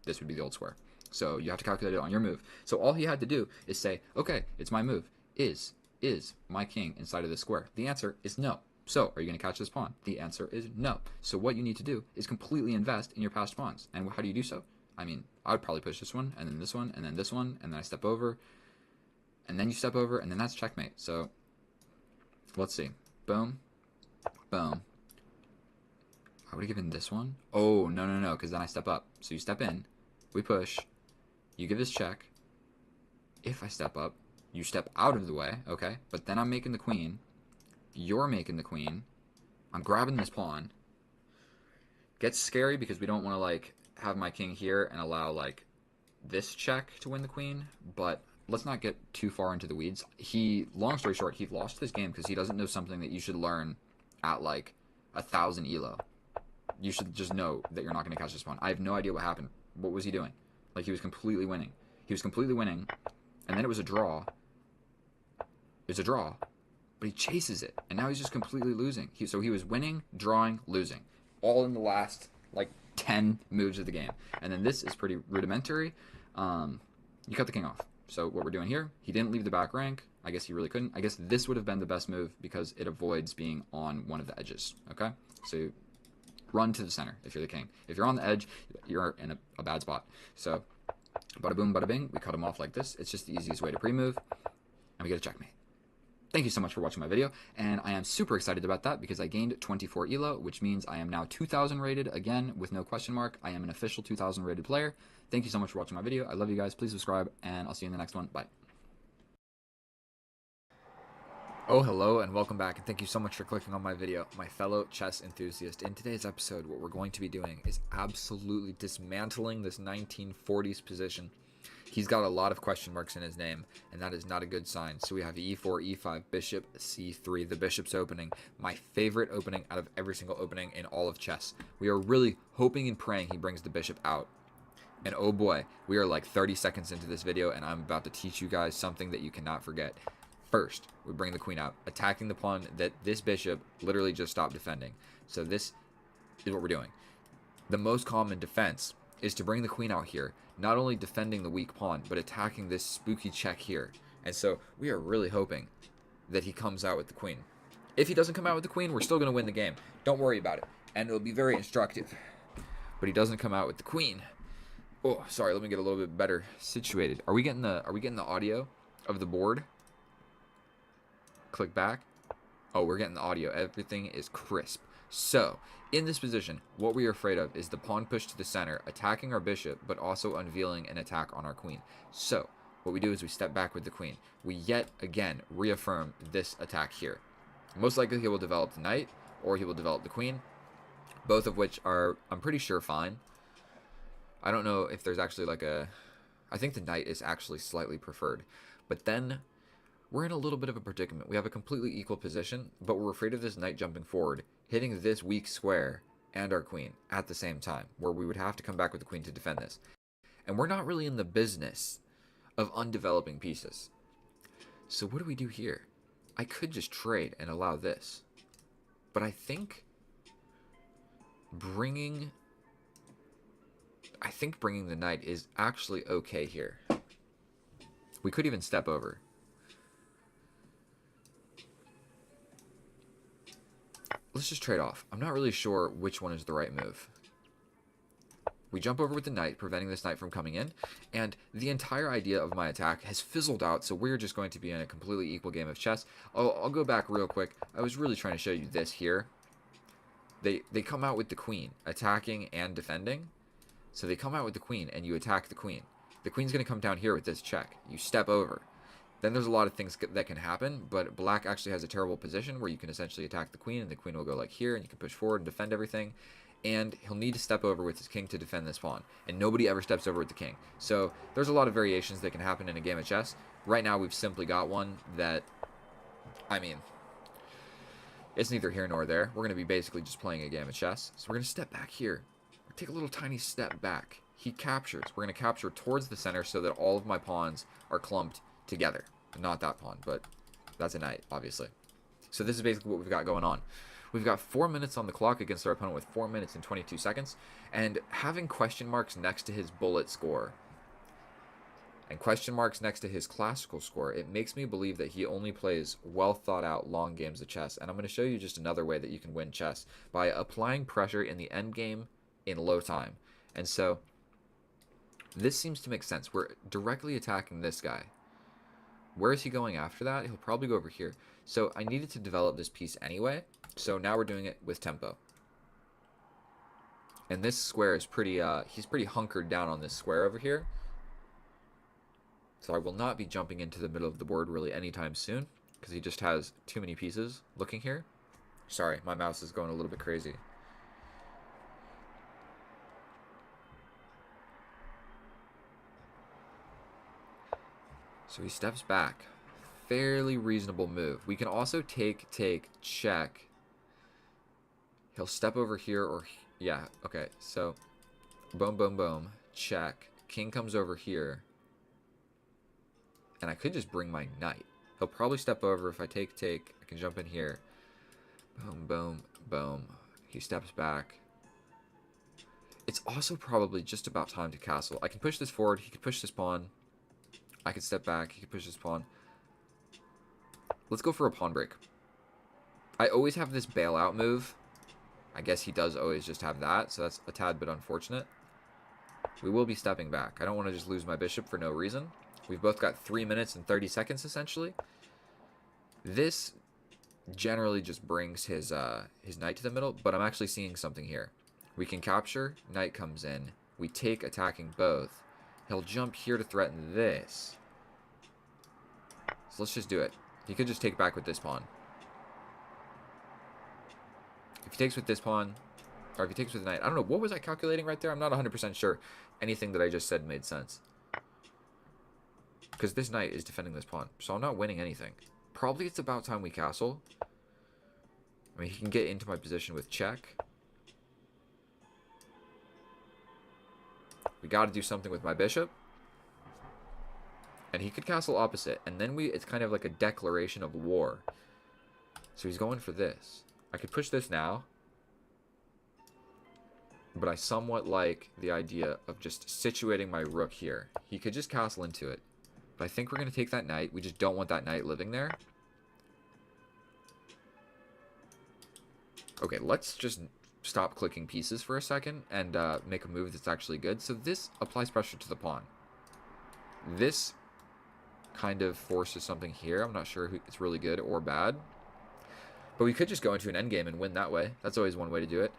This would be the old square. So you have to calculate it on your move. So all he had to do is say, okay, it's my move. Is my king inside of this square? The answer is no. So are you going to catch this pawn? The answer is no. So what you need to do is completely invest in your passed pawns. And how do you do so? I mean, I would probably push this one, and then this one, and then this one, and then I step over, and then you step over, and then that's checkmate. So let's see. Boom. Boom. I would have given this one. Oh, no, because then I step up. So you step in, we push, you give this check. If I step up, you step out of the way, okay? But then I'm making the queen. You're making the queen. I'm grabbing this pawn. Gets scary because we don't want to, like, have my king here and allow, like, this check to win the queen. But let's not get too far into the weeds. Long story short, he lost this game because he doesn't know something that you should learn at, like, 1,000 elo. You should just know that you're not going to catch this pawn. I have no idea what happened. What was he doing? Like, he was completely winning. He was completely winning, and then it was a draw. It's a draw, but he chases it, and now he's just completely losing. So he was winning, drawing, losing, all in the last, like, 10 moves of the game. And then this is pretty rudimentary. You cut the king off. So what we're doing here, he didn't leave the back rank. I guess he really couldn't. I guess this would have been the best move because it avoids being on one of the edges, okay? So run to the center if you're the king. If you're on the edge, you're in a bad spot. So bada boom, bada bing, we cut him off like this. It's just the easiest way to pre-move, and we get a checkmate. Thank you so much for watching my video, and I am super excited about that because I gained 24 elo, which means I am now 2,000 rated, again, with no question mark. I am an official 2,000 rated player. Thank you so much for watching my video. I love you guys. Please subscribe, and I'll see you in the next one. Bye. Oh, hello, and welcome back, and thank you so much for clicking on my video, my fellow chess enthusiast. In today's episode, what we're going to be doing is absolutely dismantling this 1940s position. He's got a lot of question marks in his name, and that is not a good sign. So we have e4, e5, bishop, c3, the bishop's opening, my favorite opening out of every single opening in all of chess. We are really hoping and praying he brings the bishop out. And oh boy, we are like 30 seconds into this video, and I'm about to teach you guys something that you cannot forget. First, we bring the queen out, attacking the pawn that this bishop literally just stopped defending. So this is what we're doing. The most common defense is to bring the queen out here, not only defending the weak pawn, but attacking this spooky check here. And so we are really hoping that he comes out with the queen. If he doesn't come out with the queen, we're still going to win the game. Don't worry about it. And it'll be very instructive. But he doesn't come out with the queen. Oh, sorry, let me get a little bit better situated. Are we getting the audio of the board? Click back. Oh, we're getting the audio. Everything is crisp. So, in this position, what we are afraid of is the pawn push to the center, attacking our bishop, but also unveiling an attack on our queen. So, what we do is we step back with the queen. We yet again reaffirm this attack here. Most likely he will develop the knight, or he will develop the queen, both of which are, I'm pretty sure, fine. I don't know if there's actually like a... I think the knight is actually slightly preferred. But then we're in a little bit of a predicament. We have a completely equal position, but we're afraid of this knight jumping forward, hitting this weak square and our queen at the same time, where we would have to come back with the queen to defend this. And we're not really in the business of undeveloping pieces. So what do we do here? I could just trade and allow this. But I think bringing the knight is actually okay here. We could even step over. Let's just trade off. I'm not really sure which one is the right move. We jump over with the knight, preventing this knight from coming in, and the entire idea of my attack has fizzled out, so we're just going to be in a completely equal game of chess. I'll go back real quick. I was really trying to show you this here. They come out with the queen, attacking and defending. So they come out with the queen, and you attack the queen. The queen's going to come down here with this check. You step over. Then there's a lot of things that can happen, but black actually has a terrible position where you can essentially attack the queen, and the queen will go like here, and you can push forward and defend everything. And he'll need to step over with his king to defend this pawn. And nobody ever steps over with the king. So there's a lot of variations that can happen in a game of chess. Right now we've simply got one that, I mean, it's neither here nor there. We're going to be basically just playing a game of chess. So we're going to step back here. Take a little tiny step back. He captures. We're going to capture towards the center so that all of my pawns are clumped together. Not that pawn, but that's a knight, obviously. So this is basically what we've got going on. We've got 4 minutes on the clock against our opponent with 4 minutes and 22 seconds. And having question marks next to his bullet score and question marks next to his classical score, it makes me believe that he only plays well thought out long games of chess. And I'm going to show you just another way that you can win chess by applying pressure in the end game in low time. And so this seems to make sense. We're directly attacking this guy. Where is he going after that? He'll probably go over here. So I needed to develop this piece anyway. So now we're doing it with tempo. And this square is pretty, he's pretty hunkered down on this square over here. So I will not be jumping into the middle of the board really anytime soon, because he just has too many pieces looking here. Sorry, my mouse is going a little bit crazy. So he steps back. Fairly reasonable move. We can also take, check. He'll step over here or... Yeah, okay. So, boom, boom, boom. Check. King comes over here. And I could just bring my knight. He'll probably step over. If I take, I can jump in here. Boom, boom, boom. He steps back. It's also probably just about time to castle. I can push this forward. He could push this pawn. I could step back. He could push this pawn. Let's go for a pawn break. I always have this bailout move. I guess he does always just have that, so that's a tad bit unfortunate. We will be stepping back. I don't want to just lose my bishop for no reason. We've both got 3 minutes and 30 seconds, essentially. This generally just brings his knight to the middle, but I'm actually seeing something here. We can capture. Knight comes in. We take attacking both. He'll jump here to threaten this. So let's just do it. He could just take back with this pawn. If he takes with this pawn, or if he takes with the knight, I don't know, what was I calculating right there? I'm not 100% sure anything that I just said made sense. Because this knight is defending this pawn, so I'm not winning anything. Probably it's about time we castle. I mean, he can get into my position with check. We got to do something with my bishop. And he could castle opposite. And then it's kind of like a declaration of war. So he's going for this. I could push this now. But I somewhat like the idea of just situating my rook here. He could just castle into it. But I think we're going to take that knight. We just don't want that knight living there. Okay, let's just stop clicking pieces for a second and make a move that's actually good. So this applies pressure to the pawn. This kind of forces something here. I'm not sure if it's really good or bad. But we could just go into an endgame and win that way. That's always one way to do it.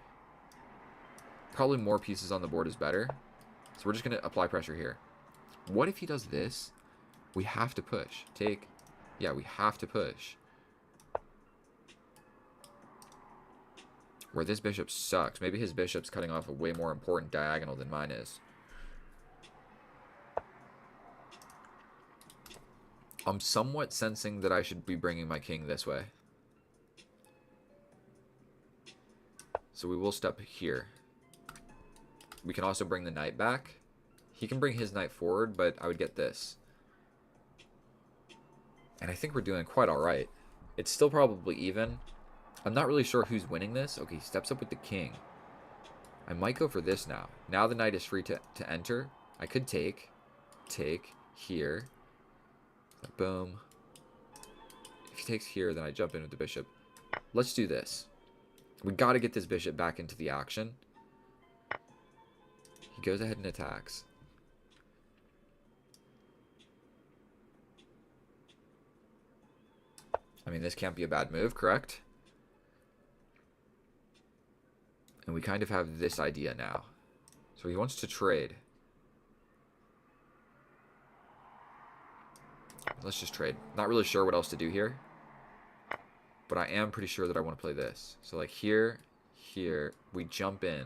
Probably more pieces on the board is better. So we're just going to apply pressure here. What if he does this? We have to push. Take. Yeah, we have to push. Where this bishop sucks. Maybe his bishop's cutting off a way more important diagonal than mine is. I'm somewhat sensing that I should be bringing my king this way. So we will step here. We can also bring the knight back. He can bring his knight forward, but I would get this. And I think we're doing quite alright. It's still probably even. I'm not really sure who's winning this. Okay, he steps up with the king. I might go for this now. Now the knight is free to enter. I could take here. Boom. If he takes here, then I jump in with the bishop. Let's do this. We got to get this bishop back into the action. He goes ahead and attacks. I mean, this can't be a bad move, correct? And we kind of have this idea now. So he wants to trade. Let's just trade. Not really sure what else to do here. But I am pretty sure that I want to play this. So like here, we jump in.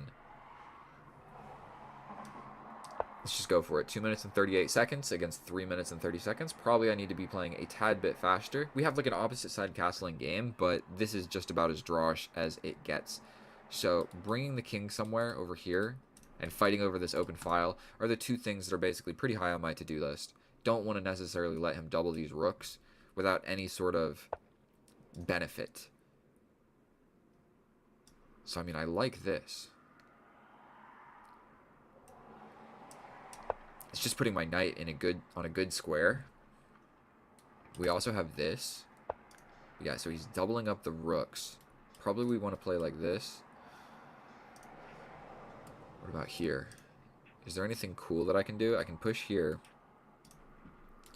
Let's just go for it. 2 minutes and 38 seconds against 3 minutes and 30 seconds. Probably I need to be playing a tad bit faster. We have like an opposite side castling game, but this is just about as drawish as it gets. So bringing the king somewhere over here and fighting over this open file are the two things that are basically pretty high on my to-do list. Don't want to necessarily let him double these rooks without any sort of benefit. So I mean, I like this. It's just putting my knight in on a good square. We also have this. Yeah, so he's doubling up the rooks. Probably we want to play like this. What about here? Is there anything cool that I can do? I can push here.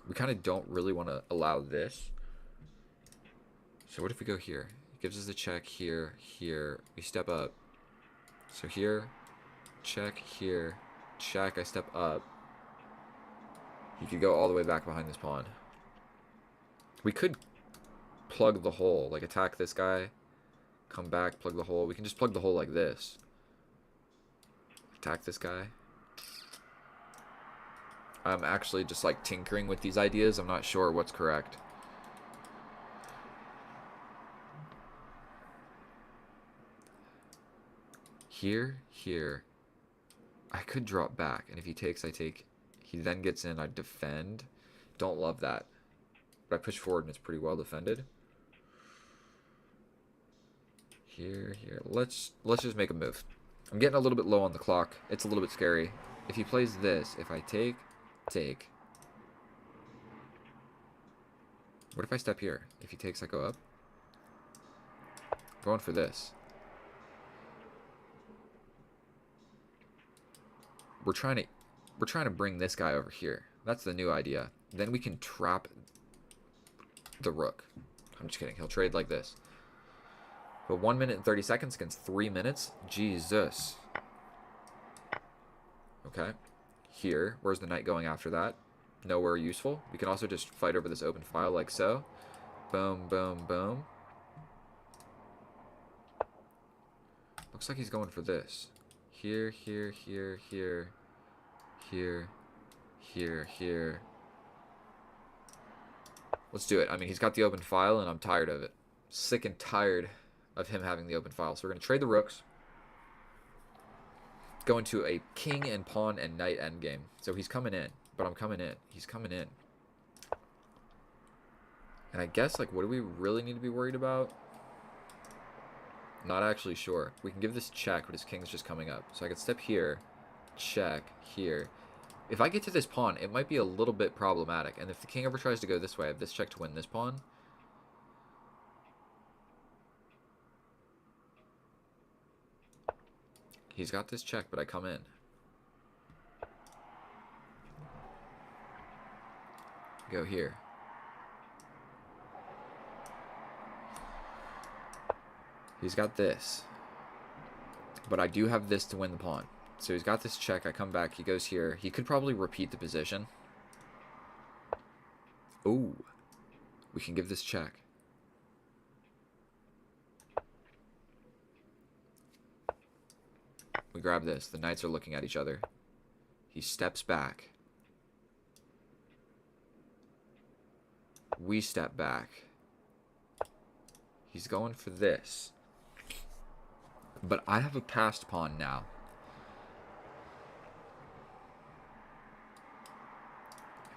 We kind of don't really want to allow this. So what if we go here? It gives us a check here, here. We step up. So here, check, here, check, I step up. He could go all the way back behind this pawn. We could plug the hole, like attack this guy, come back, plug the hole. We can just plug the hole like this. Attack this guy. I'm actually just like tinkering with these ideas. I'm not sure what's correct. Here, here. I could drop back, and if he takes, I take. He then gets in, I defend. Don't love that. But I push forward, and it's pretty well defended. Here, here. Let's just make a move. I'm getting a little bit low on the clock. It's a little bit scary. If he plays this, if I take. What if I step here? If he takes, I go up. I'm going for this. We're trying to bring this guy over here. That's the new idea. Then we can trap the rook. I'm just kidding. He'll trade like this. But 1 minute and 30 seconds against 3 minutes? Jesus. Okay. Here. Where's the knight going after that? Nowhere useful. We can also just fight over this open file like so. Boom, boom, boom. Looks like he's going for this. Here, here, here, here. Here, here, here. Let's do it. I mean, he's got the open file, and I'm tired of it. Sick and tired of him having the open file. So we're going to trade the rooks. Go into a king and pawn and knight endgame. So he's coming in, but I'm coming in. He's coming in. And I guess, like, what do we really need to be worried about? Not actually sure. We can give this check, but his king's just coming up. So I could step here, check, here. If I get to this pawn, it might be a little bit problematic. And if the king ever tries to go this way, I have this check to win this pawn. He's got this check, but I come in. Go here. He's got this. But I do have this to win the pawn. So he's got this check. I come back. He goes here. He could probably repeat the position. Ooh. We can give this check. We grab this. The knights are looking at each other. He steps back. We step back. He's going for this. But I have a passed pawn now.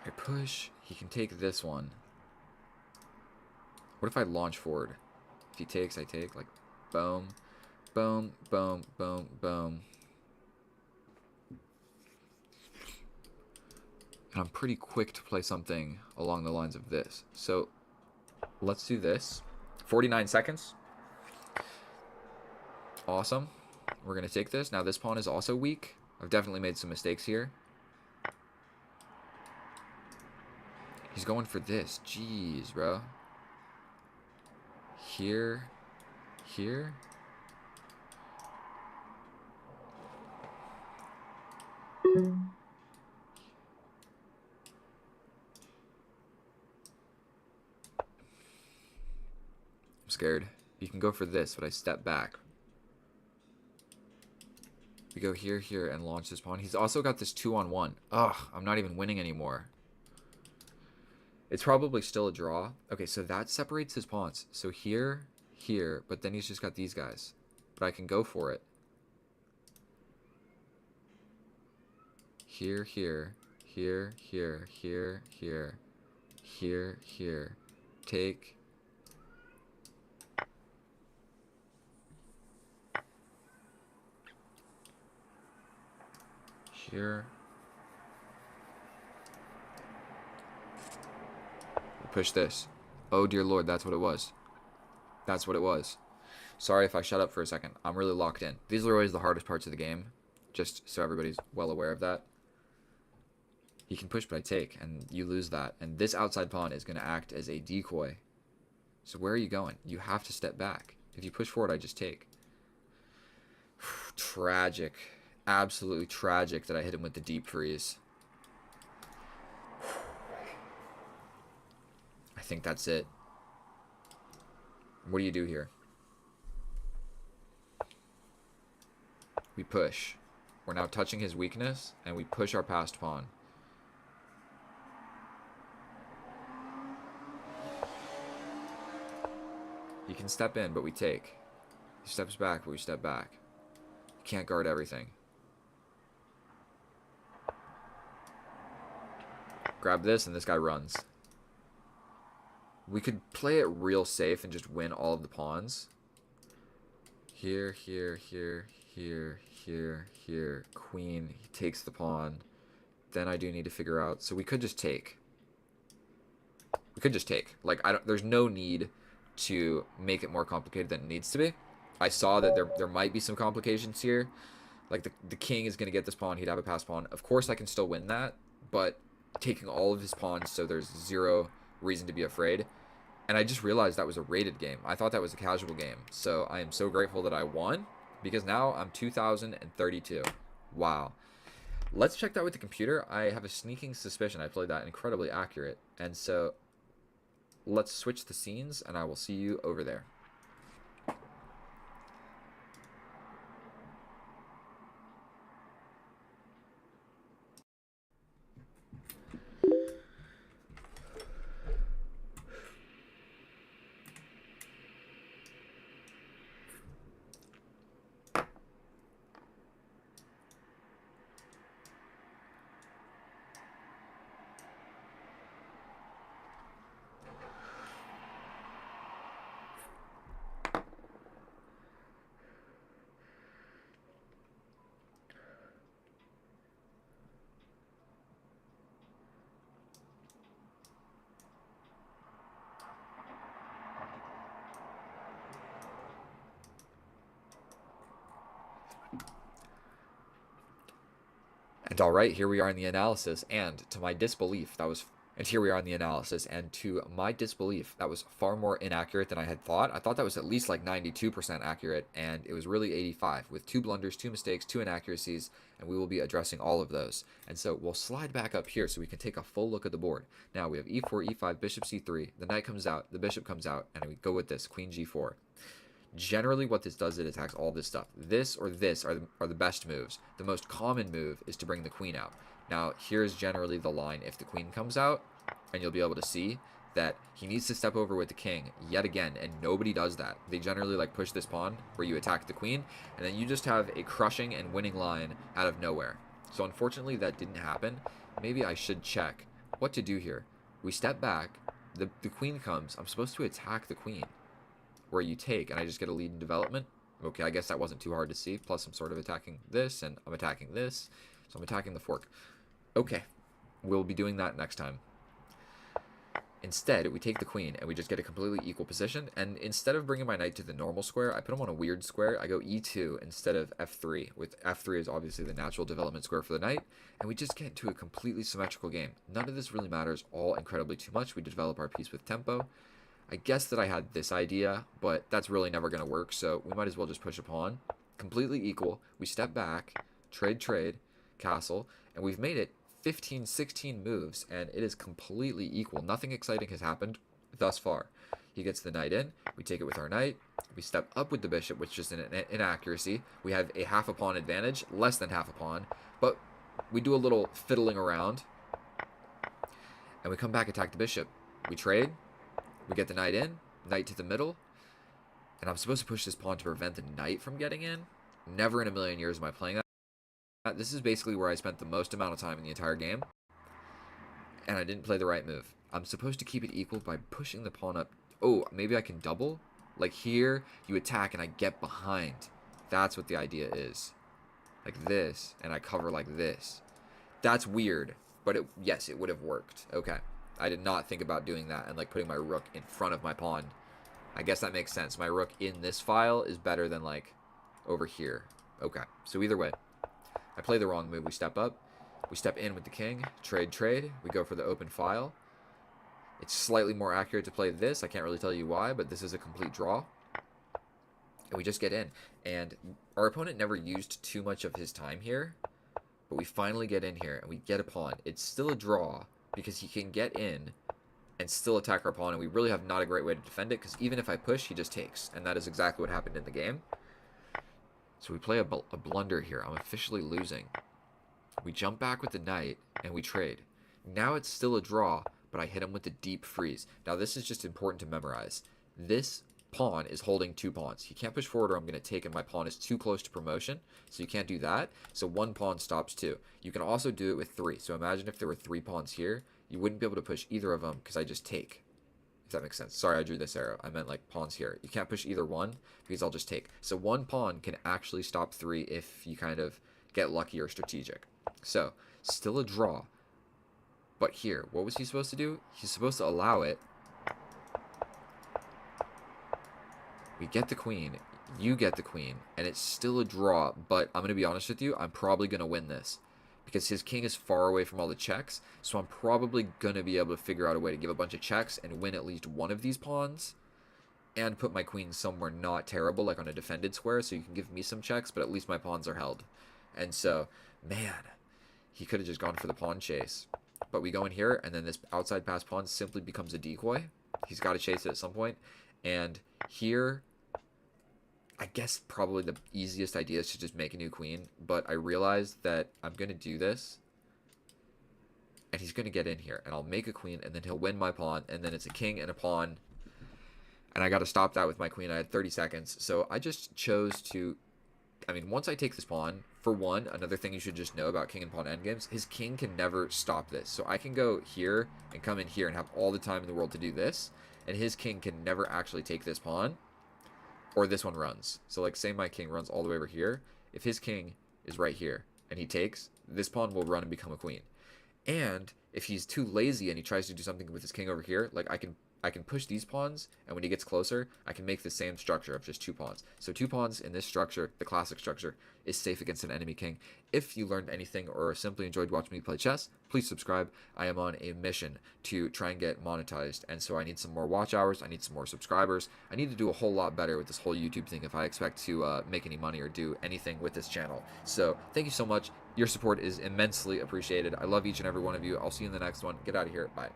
I push. He can take this one. What if I launch forward? If he takes, I take. Like, boom, boom, boom, boom, boom. And I'm pretty quick to play something along the lines of this. So, let's do this. 49 seconds. Awesome. We're going to take this. Now, this pawn is also weak. I've definitely made some mistakes here. He's going for this. Jeez, bro. Here. Here. I'm scared. You can go for this, but I step back. We go here, here, and launch this pawn. He's also got this 2-on-1. Ugh, I'm not even winning anymore. It's probably still a draw. Okay, so that separates his pawns. So here, here, but then he's just got these guys. But I can go for it. Here, here, here, here, here, here, here, here. Take. Here. Push this. Oh, dear Lord, that's what it was. That's what it was. Sorry if I shut up for a second. I'm really locked in. These are always the hardest parts of the game, just so everybody's well aware of that. He can push, but I take, and you lose that. And this outside pawn is going to act as a decoy. So where are you going? You have to step back. If you push forward, I just take. Tragic. Absolutely tragic that I hit him with the deep freeze. I think that's it. What do you do here? We push. We're now touching his weakness, and we push our passed pawn. He can step in, but we take. He steps back, but we step back. You can't guard everything. Grab this, and this guy runs. We could play it real safe and just win all of the pawns. Here, here, here, here, here, here. Queen, he takes the pawn. Then I do need to figure out. So we could just take. We could just take. Like, there's no need to make it more complicated than it needs to be. I saw that there might be some complications here. Like, the king is going to get this pawn. He'd have a passed pawn. Of course, I can still win that, but taking all of his pawns, so there's zero reason to be afraid. And I just realized that was a rated game. I thought that was a casual game. So I am so grateful that I won, because now I'm 2,032. Wow. Let's check that with the computer. I have a sneaking suspicion I played that incredibly accurate. And so let's switch the scenes, and I will see you over there. And all right, here we are in the analysis, and to my disbelief, that was And here we are in the analysis, and to my disbelief, that was far more inaccurate than I had thought. I thought that was at least like 92% accurate, and it was really 85, with 2 blunders, 2 mistakes, 2 inaccuracies, and we will be addressing all of those. And so we'll slide back up here so we can take a full look at the board. Now we have e4, e5, bishop c3, the knight comes out, the bishop comes out, and we go with this, queen g4. Generally what this does, it attacks all this stuff. This or this are the best moves. The most common move is to bring the queen out. Now, here's generally the line if the queen comes out, and you'll be able to see that he needs to step over with the king yet again, and nobody does that. They generally like push this pawn where you attack the queen, and then you just have a crushing and winning line out of nowhere. So unfortunately that didn't happen. Maybe I should check what to do here. We step back, the queen comes, I'm supposed to attack the queen, where you take, and I just get a lead in development. Okay, I guess that wasn't too hard to see, plus I'm sort of attacking this, and I'm attacking this, so I'm attacking the fork. Okay, we'll be doing that next time. Instead, we take the queen, and we just get a completely equal position, and instead of bringing my knight to the normal square, I put him on a weird square. I go e2 instead of f3, with f3 is obviously the natural development square for the knight, and we just get into a completely symmetrical game. None of this really matters all incredibly too much. We develop our piece with tempo. I guess that I had this idea, but that's really never going to work, so we might as well just push a pawn. Completely equal. We step back, trade, castle, and we've made it 15, 16 moves, and it is completely equal. Nothing exciting has happened thus far. He gets the knight in. We take it with our knight. We step up with the bishop, which is an inaccuracy. We have a half a pawn advantage, less than half a pawn, but we do a little fiddling around, and we come back, attack the bishop. We trade. We get the knight in, knight to the middle, and I'm supposed to push this pawn to prevent the knight from getting in. Never in a million years am I playing that. This is basically where I spent the most amount of time in the entire game, and I didn't play the right move. I'm supposed to keep it equal by pushing the pawn up. Oh, maybe I can double? Like here, you attack and I get behind. That's what the idea is. Like this, and I cover like this. That's weird, but yes, it would have worked. Okay. I did not think about doing that and like putting my rook in front of my pawn. I guess that makes sense. My rook in this file is better than like over here. Okay, so either way, I play the wrong move. We step up, we step in with the king, trade. We go for the open file. It's slightly more accurate to play this. I can't really tell you why, but this is a complete draw. And we just get in. And our opponent never used too much of his time here, but we finally get in here and we get a pawn. It's still a draw, because he can get in and still attack our pawn, and we really have not a great way to defend it, because even if I push, he just takes, and that is exactly what happened in the game. So we play a blunder here. I'm officially losing. We jump back with the knight, and we trade. Now it's still a draw, but I hit him with the deep freeze. Now this is just important to memorize. This pawn is holding 2 pawns. He can't push forward or I'm going to take, and my pawn is too close to promotion, so you can't do that. So 1 pawn stops 2. You can also do it with 3. So imagine if there were 3 pawns here, you wouldn't be able to push either of them because I just take. If that makes sense. Sorry, I drew this arrow. I meant like pawns here. You can't push either one because I'll just take. So 1 pawn can actually stop 3 if you kind of get lucky or strategic. So still a draw. But here, what was he supposed to do? He's supposed to allow it. We get the queen, you get the queen, and it's still a draw, but I'm going to be honest with you, I'm probably going to win this, because his king is far away from all the checks, so I'm probably going to be able to figure out a way to give a bunch of checks and win at least one of these pawns, and put my queen somewhere not terrible, like on a defended square, so you can give me some checks, but at least my pawns are held. And so, man, he could have just gone for the pawn chase. But we go in here, and then this outside pass pawn simply becomes a decoy. He's got to chase it at some point. And here, I guess probably the easiest idea is to just make a new queen. But I realized that I'm going to do this. And he's going to get in here. And I'll make a queen, and then he'll win my pawn. And then it's a king and a pawn. And I got to stop that with my queen. I had 30 seconds. So I just chose to... I mean, once I take this pawn, for one, another thing you should just know about king and pawn endgames, his king can never stop this. So I can go here and come in here and have all the time in the world to do this, and his king can never actually take this pawn, or this one runs. So like, say my king runs all the way over here. If his king is right here and he takes, this pawn will run and become a queen. And if he's too lazy and he tries to do something with his king over here, like I I can push these pawns, and when he gets closer, I can make the same structure of just 2 pawns. So 2 pawns in this structure, the classic structure, is safe against an enemy king. If you learned anything or simply enjoyed watching me play chess, please subscribe. I am on a mission to try and get monetized, and so I need some more watch hours, I need some more subscribers. I need to do a whole lot better with this whole YouTube thing if I expect to make any money or do anything with this channel. So thank you so much. Your support is immensely appreciated. I love each and every one of you. I'll see you in the next one. Get out of here. Bye.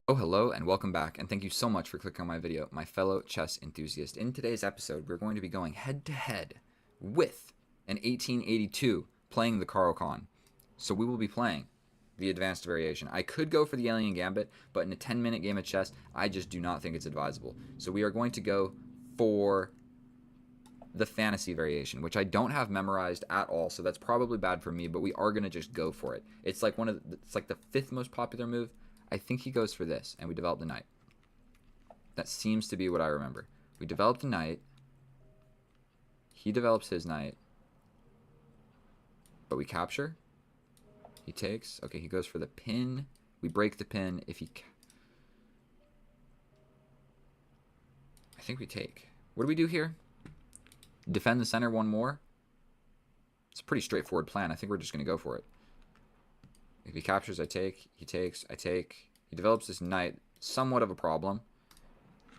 Oh, hello and welcome back, and thank you so much for clicking on my video, my fellow chess enthusiast. In today's episode, we're going to be going head-to-head with an 1882 playing the Caro Kann. So we will be playing the advanced variation. I could go for the Alien Gambit, but in a 10-minute game of chess, I just do not think it's advisable. So we are going to go for the fantasy variation, which I don't have memorized at all, so that's probably bad for me, but we are going to just go for it. It's like it's like the 5th most popular move. I think he goes for this, and we develop the knight. That seems to be what I remember. We develop the knight. He develops his knight. But we capture. He takes. Okay, he goes for the pin. We break the pin. If he... I think we take. What do we do here? Defend the center one more. It's a pretty straightforward plan. I think we're just going to go for it. If he captures, I take. He takes, I take. He develops this knight. Somewhat of a problem.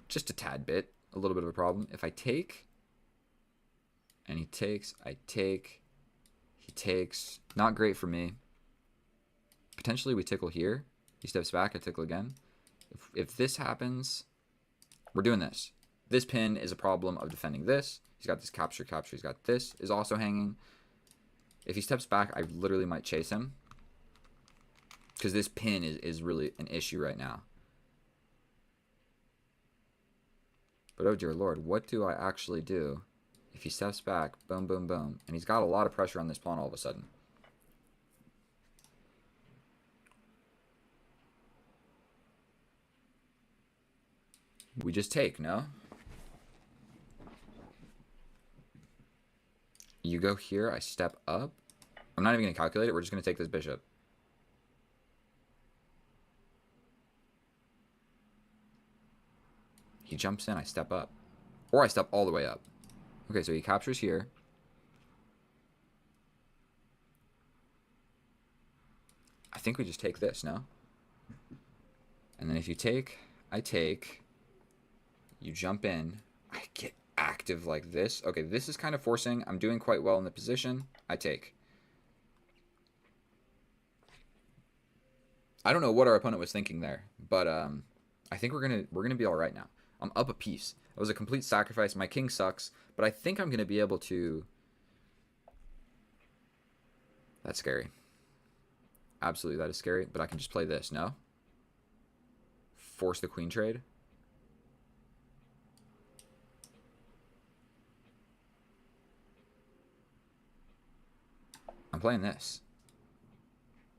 Just a tad bit. A little bit of a problem. If I take, and he takes, I take. He takes. Not great for me. Potentially we tickle here. He steps back, I tickle again. If this happens, we're doing this. This pin is a problem of defending this. He's got this capture, capture. He's got this is also hanging. If he steps back, I literally might chase him. Because this pin is really an issue right now. But oh dear lord, what do I actually do? If he steps back, boom, boom, boom. And he's got a lot of pressure on this pawn all of a sudden. We just take, no? You go here, I step up. I'm not even going to calculate it. We're just going to take this bishop. He jumps in, I step up. Or I step all the way up. Okay, so he captures here. I think we just take this, no? And then if you take, I take. You jump in. I get active like this. Okay, this is kind of forcing. I'm doing quite well in the position. I take. I don't know what our opponent was thinking there, but I think we're gonna be all right now. I'm up a piece. It was a complete sacrifice. My king sucks, but I think I'm gonna be able to. That's scary. Absolutely, that is scary. But I can just play this. No. Force the queen trade. I'm playing this.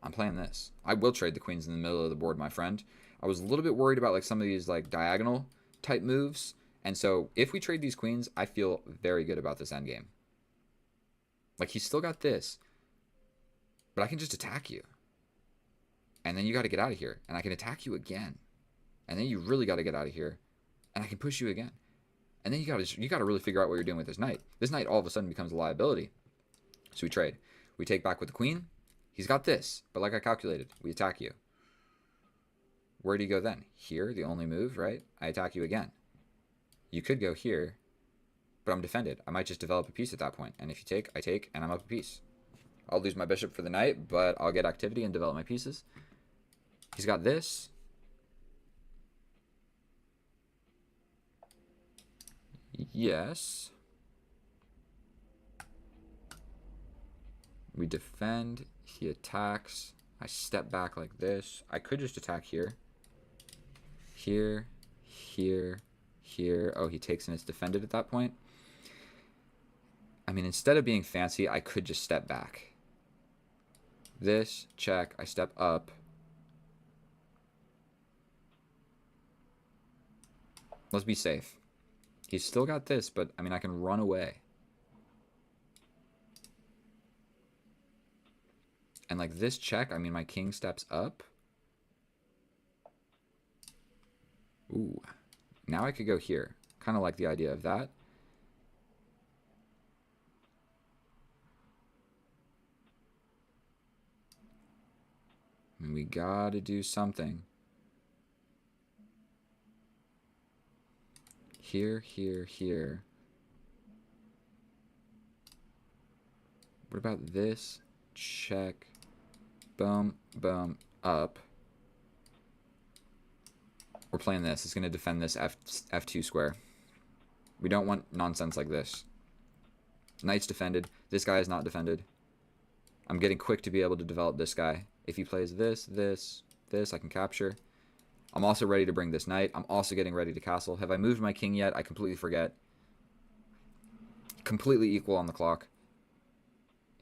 I'm playing this. I will trade the queens in the middle of the board, my friend. I was a little bit worried about like some of these like diagonal type moves. And so if we trade these queens, I feel very good about this endgame. Like he's still got this. But I can just attack you. And then you got to get out of here. And I can attack you again. And then you really got to get out of here. And I can push you again. And then you got to really figure out what you're doing with this knight. This knight all of a sudden becomes a liability. So we trade. We take back with the queen. He's got this, but like I calculated, we attack you. Where do you go then? Here, the only move, right? I attack you again. You could go here, but I'm defended. I might just develop a piece at that point. And if you take, I take, and I'm up a piece. I'll lose my bishop for the knight, but I'll get activity and develop my pieces. He's got this. Yes. We defend. He attacks. I step back like this. I could just attack here. Here. Here. Here. Oh, he takes and it's defended at that point. I mean, instead of being fancy, I could just step back. This. Check. I step up. Let's be safe. He's still got this, but, I mean, I can run away. And like this check, I mean, my king steps up. Ooh. Now I could go here. Kind of like the idea of that. And we gotta do something. Here, here, here. What about this? Check. Boom, boom, up. We're playing this. It's going to defend this F2 square. We don't want nonsense like this. Knight's defended. This guy is not defended. I'm getting quick to be able to develop this guy. If he plays this, this, this, I can capture. I'm also ready to bring this knight. I'm also getting ready to castle. Have I moved my king yet? I completely forget. Completely equal on the clock.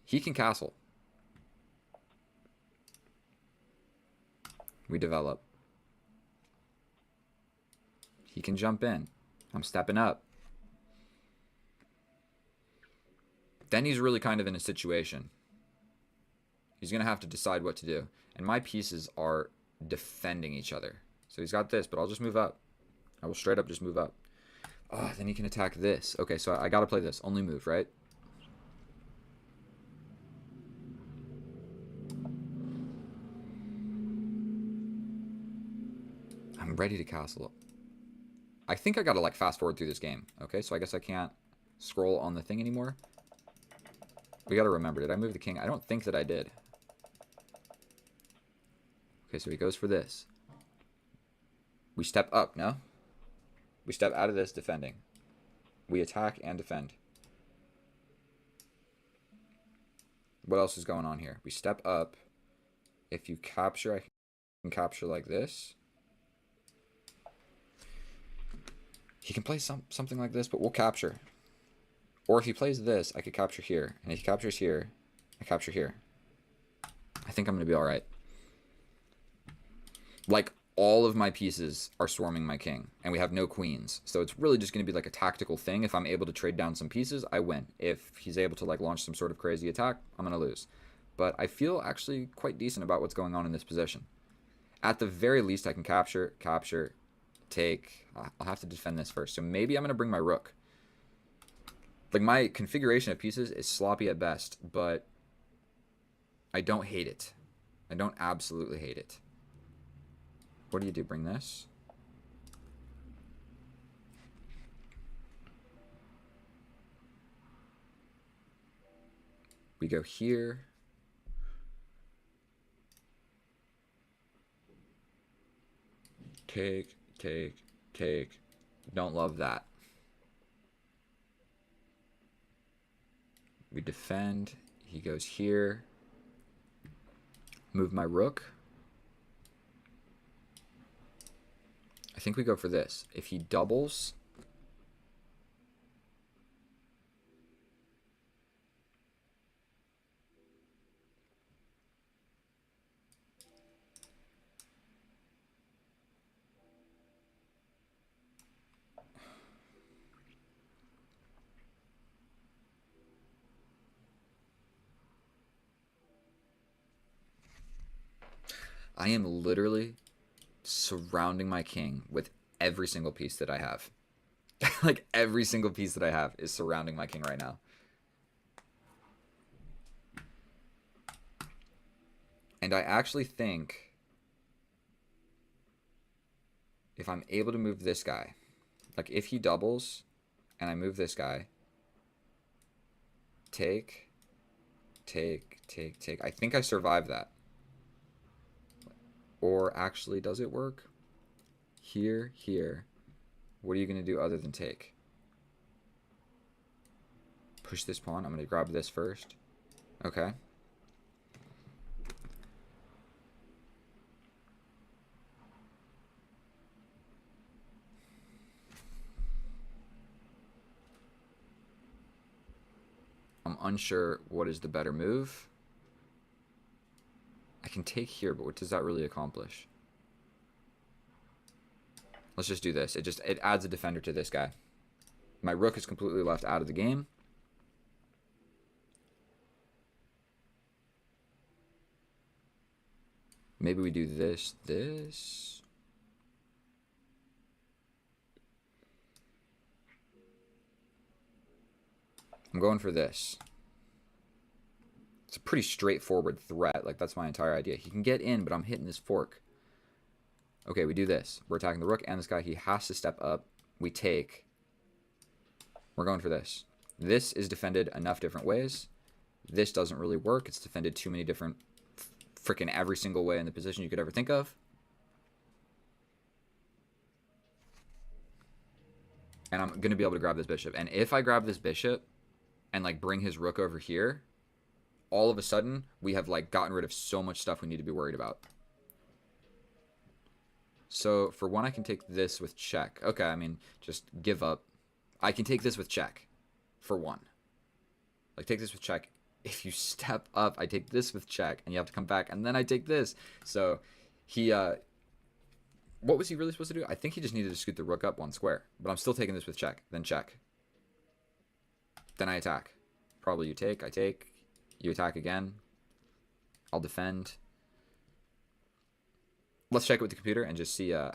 He can castle. We develop. He can jump in. I'm stepping up. Then he's really kind of in a situation. He's going to have to decide what to do. And my pieces are defending each other. So he's got this, but I'll just move up. I will straight up just move up. Oh, then he can attack this. Okay, so I got to play this. Only move, right? I'm ready to castle. I think I got to like fast forward through this game. Okay, so I guess I can't scroll on the thing anymore. We got to remember, did I move the king? I don't think that I did. Okay, so he goes for this. We step up, no? We step out of this defending. We attack and defend. What else is going on here? We step up. If you capture, I can capture like this. He can play something like this, but we'll capture. Or if he plays this, I could capture here. And if he captures here, I capture here. I think I'm going to be all right. Like, all of my pieces are swarming my king, and we have no queens. So it's really just going to be like a tactical thing. If I'm able to trade down some pieces, I win. If he's able to like launch some sort of crazy attack, I'm going to lose. But I feel actually quite decent about what's going on in this position. At the very least, I can capture, take. I'll have to defend this first. So maybe I'm going to bring my rook. Like, my configuration of pieces is sloppy at best, but I don't hate it. I don't absolutely hate it. What do? Bring this? We go here. Take. Don't love that. We defend. He goes here. Move my rook. I think we go for this. If he doubles, I am literally surrounding my king with every single piece that I have. Like, every single piece that I have is surrounding my king right now. And I actually think if I'm able to move this guy, like if he doubles and I move this guy, take. I think I survive that. Or actually, does it work? Here. What are you going to do other than take? Push this pawn. I'm going to grab this first. Okay. I'm unsure what is the better move. I can take here, but what does that really accomplish? Let's just do this. It adds a defender to this guy. My rook is completely left out of the game. Maybe we do this. I'm going for this. It's a pretty straightforward threat. Like, that's my entire idea. He can get in, but I'm hitting this fork. Okay, we do this. We're attacking the rook and this guy. He has to step up. We take. We're going for this. This is defended enough different ways. This doesn't really work. It's defended too many different, freaking every single way in the position you could ever think of. And I'm going to be able to grab this bishop. And if I grab this bishop and, like, bring his rook over here, all of a sudden, we have, like, gotten rid of so much stuff we need to be worried about. So, for one, I can take this with check. Okay, I mean, just give up. I can take this with check, for one. Like, take this with check. If you step up, I take this with check, and you have to come back, and then I take this. So, he, what was he really supposed to do? I think he just needed to scoot the rook up one square. But I'm still taking this with check, then check. Then I attack. Probably you take, I take. You attack again. I'll defend. Let's check it with the computer and just see how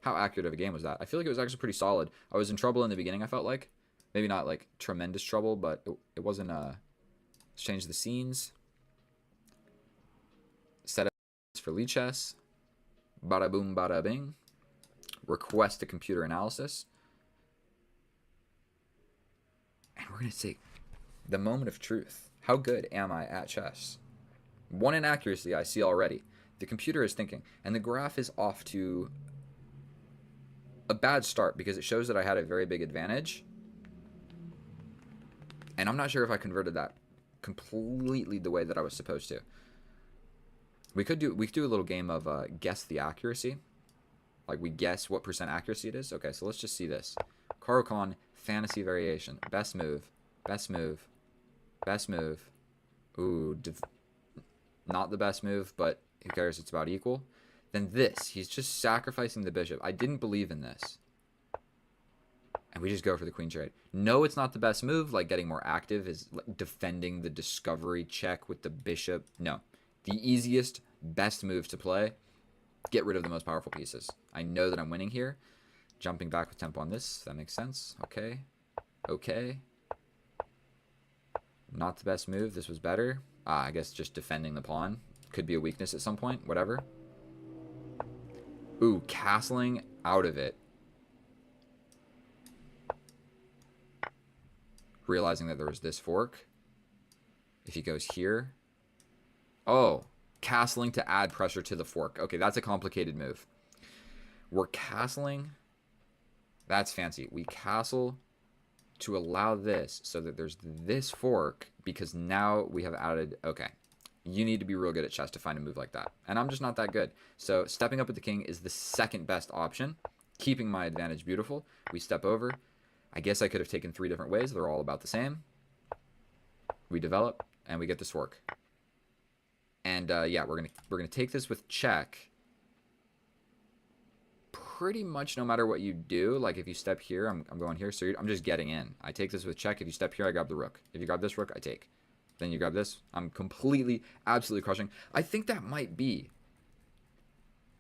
accurate of a game was that. I feel like it was actually pretty solid. I was in trouble in the beginning, I felt like. Maybe not like tremendous trouble, but it wasn't... Let's change the scenes. Set up for lichess. Bada boom, bada bing. Request a computer analysis. And we're going to take the moment of truth. How good am I at chess? One inaccuracy I see already. The computer is thinking, and the graph is off to a bad start because it shows that I had a very big advantage. And I'm not sure if I converted that completely the way that I was supposed to. We could do a little game of guess the accuracy. Like, we guess what % accuracy it is. Okay, so let's just see this. Caro-Kann, fantasy variation. Best move. Best move. Best move. Ooh, not the best move, but who cares? It's about equal. Then this. He's just sacrificing the bishop. I didn't believe in this. And we just go for the queen trade. No, it's not the best move. Like, getting more active is like defending the discovery check with the bishop. No. The easiest, best move to play. Get rid of the most powerful pieces. I know that I'm winning here. Jumping back with tempo on this. That makes sense. Okay. Okay. Not the best move. This was better. I guess just defending the pawn. Could be a weakness at some point. Whatever. Ooh, castling out of it. Realizing that there was this fork. If he goes here. Oh, castling to add pressure to the fork. Okay, that's a complicated move. We're castling. That's fancy. We castle to allow this so that there's this fork because now we have added... Okay, you need to be real good at chess to find a move like that. And I'm just not that good. So stepping up with the king is the second best option. Keeping my advantage beautiful. We step over. I guess I could have taken 3 different ways. They're all about the same. We develop, and we get this fork. And yeah, we're gonna take this with check. Pretty much no matter what you do. Like if you step here, I'm going here. So I'm just getting in. I take this with check. If you step here, I grab the rook. If you grab this rook, I take. Then you grab this. I'm completely, absolutely crushing. I think that might be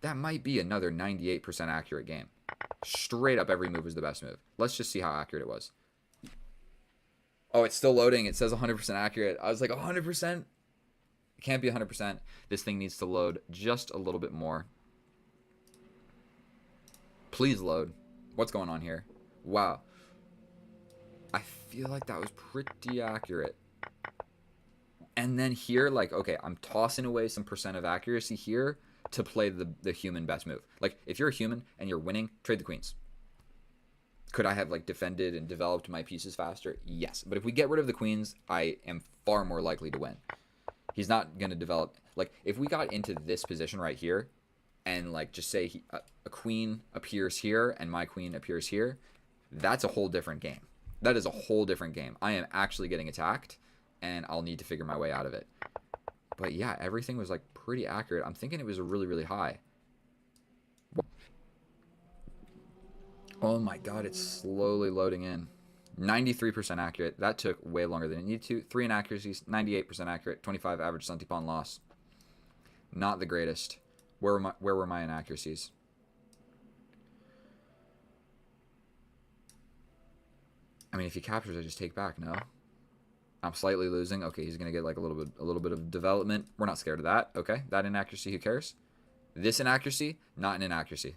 another 98% accurate game. Straight up, every move was the best move. Let's just see how accurate it was. Oh, it's still loading. It says 100% accurate. I was like, 100%? It can't be 100%. This thing needs to load just a little bit more. Please load. What's going on here? Wow. I feel like that was pretty accurate. And then here, like, okay, I'm tossing away some % of accuracy here to play the human best move. Like, if you're a human and you're winning, trade the queens. Could I have, like, defended and developed my pieces faster? Yes. But if we get rid of the queens, I am far more likely to win. He's not going to develop... Like, if we got into this position right here, and, like, just say a queen appears here and my queen appears here, that's a whole different game. That is a whole different game. I am actually getting attacked, and I'll need to figure my way out of it. But, yeah, everything was, like, pretty accurate. I'm thinking it was really, really high. Oh, my God, it's slowly loading in. 93% accurate. That took way longer than it needed to. 3 inaccuracies, 98% accurate, 25 average centipawn loss. Not the greatest. Where were my inaccuracies? I mean, if he captures, I just take back, no? I'm slightly losing. Okay, he's gonna get like a little bit of development. We're not scared of that. Okay, that inaccuracy, who cares? This inaccuracy, not an inaccuracy.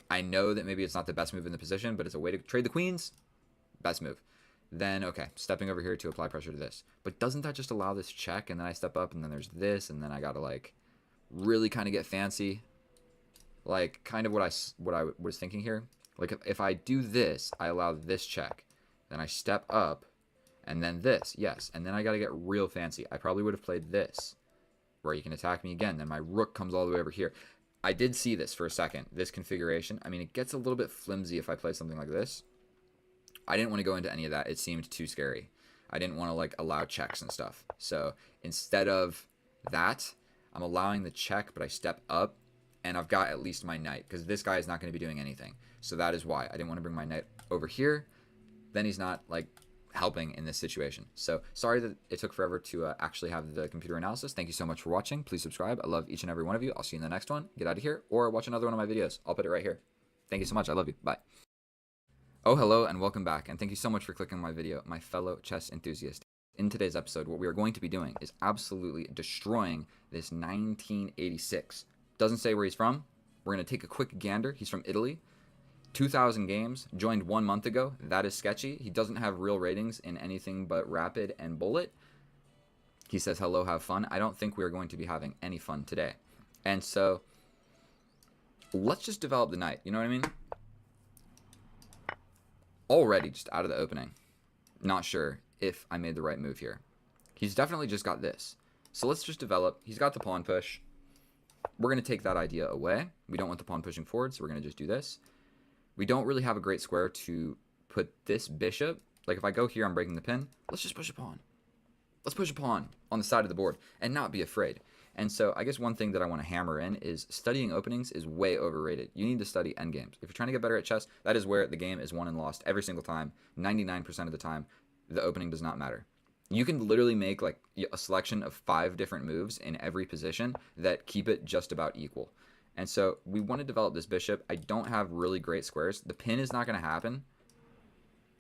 I know that maybe it's not the best move in the position, but it's a way to trade the queens. Best move. Then, okay, stepping over here to apply pressure to this. But doesn't that just allow this check? And then I step up, and then there's this, and then I gotta like really kind of get fancy. Like kind of what I was thinking here. Like if I do this, I allow this check. Then I step up, and then this, yes. And then I gotta get real fancy. I probably would have played this, where you can attack me again. Then my rook comes all the way over here. I did see this for a second, this configuration. I mean, it gets a little bit flimsy if I play something like this. I didn't want to go into any of that. It seemed too scary. I didn't want to like allow checks and stuff. So instead of that, I'm allowing the check, but I step up, and I've got at least my knight, because this guy is not going to be doing anything. So that is why I didn't want to bring my knight over here. Then he's not like helping in this situation. So sorry that it took forever to actually have the computer analysis. Thank you so much for watching. Please subscribe. I love each and every one of you. I'll see you in the next one. Get out of here, or watch another one of my videos. I'll put it right here. Thank you so much. I love you. Bye. Oh, hello and welcome back, and thank you so much for clicking on my video, my fellow chess enthusiast. In today's episode, what we are going to be doing is absolutely destroying this 1986. Doesn't say where he's from. We're going to take a quick gander. He's from Italy. 2,000 games, joined 1 month ago. That is sketchy. He doesn't have real ratings in anything but Rapid and Bullet. He says, hello, have fun. I don't think we are going to be having any fun today. And so, let's just develop the knight. You know what I mean? Already just out of the opening. Not sure if I made the right move here. He's definitely just got this. So let's just develop. He's got the pawn push. We're going to take that idea away. We don't want the pawn pushing forward, so we're going to just do this. We don't really have a great square to put this bishop. Like if I go here, I'm breaking the pin. Let's just push a pawn. Let's push a pawn on the side of the board and not be afraid. And so I guess one thing that I want to hammer in is studying openings is way overrated. You need to study endgames. If you're trying to get better at chess, that is where the game is won and lost every single time. 99% of the time, the opening does not matter. You can literally make like a selection of 5 different moves in every position that keep it just about equal. And so we want to develop this bishop. I don't have really great squares. The pin is not going to happen.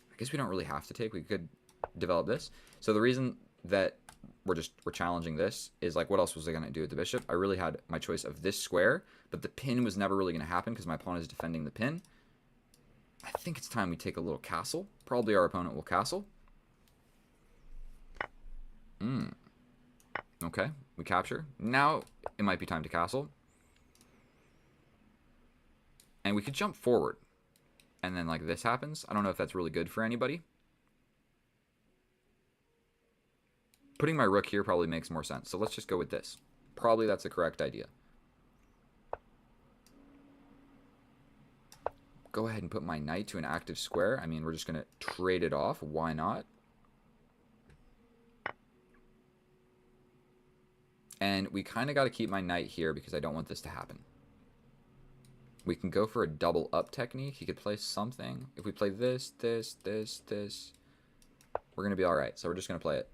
I guess we don't really have to take. We could develop this. So the reason that we're challenging this is like, what else was I going to do with the bishop? I really had my choice of this square, but the pin was never really going to happen because my pawn is defending the pin. I think it's time we take a little castle. Probably our opponent will castle. Okay, we capture. Now it might be time to castle. And we could jump forward. And then like this happens. I don't know if that's really good for anybody. Putting my rook here probably makes more sense. So let's just go with this. Probably that's the correct idea. Go ahead and put my knight to an active square. I mean, we're just going to trade it off. Why not? And we kind of got to keep my knight here because I don't want this to happen. We can go for a double up technique. He could play something. If we play this, this, this, this, we're going to be all right. So we're just going to play it.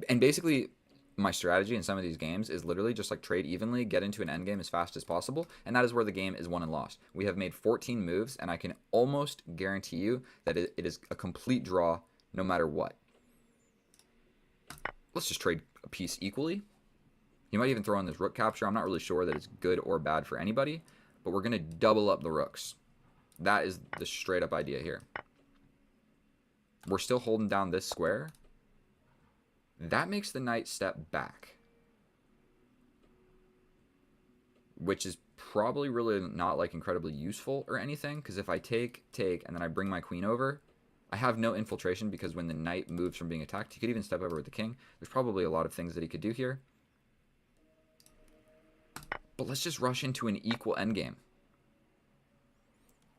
And basically, my strategy in some of these games is literally just like trade evenly, get into an endgame as fast as possible, and that is where the game is won and lost. We have made 14 moves, and I can almost guarantee you that it is a complete draw no matter what. Let's just trade a piece equally. He might even throw in this rook capture. I'm not really sure that it's good or bad for anybody, but we're going to double up the rooks. That is the straight up idea here. We're still holding down this square. That makes the knight step back, which is probably really not like incredibly useful or anything, because if I take, and then I bring my queen over, I have no infiltration because when the knight moves from being attacked, he could even step over with the king. There's probably a lot of things that he could do here. But let's just rush into an equal endgame.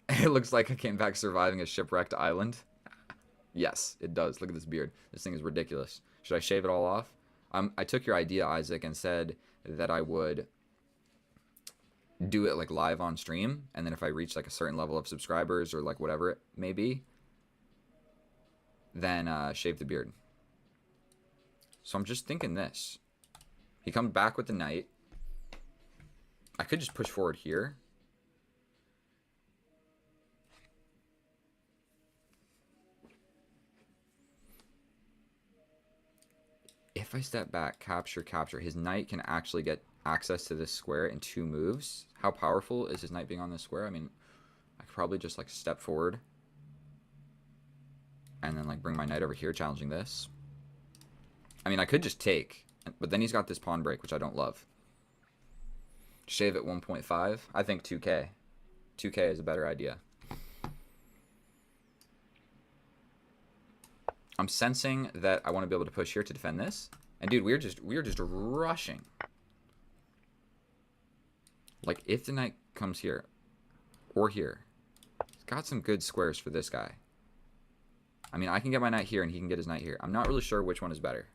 It looks like I came back surviving a shipwrecked island. Yes, it does. Look at this beard. This thing is ridiculous. Should I shave it all off? I took your idea, Isaac, and said that I would do it like live on stream, and then if I reach like a certain level of subscribers or like whatever it may be, then shave the beard. So I'm just thinking this. He comes back with the knight. I could just push forward here. If I step back, capture, capture, his knight can actually get access to this square in 2 moves. How powerful is his knight being on this square? I mean, I could probably just like step forward and then like bring my knight over here challenging this. I mean, I could just take, but then he's got this pawn break, which I don't love. Shave at 1.5. I think 2k. 2k is a better idea. I'm sensing that I want to be able to push here to defend this. And dude, we are just rushing. Like if the knight comes here or here, he's got some good squares for this guy. I mean, I can get my knight here and he can get his knight here. I'm not really sure which one is better.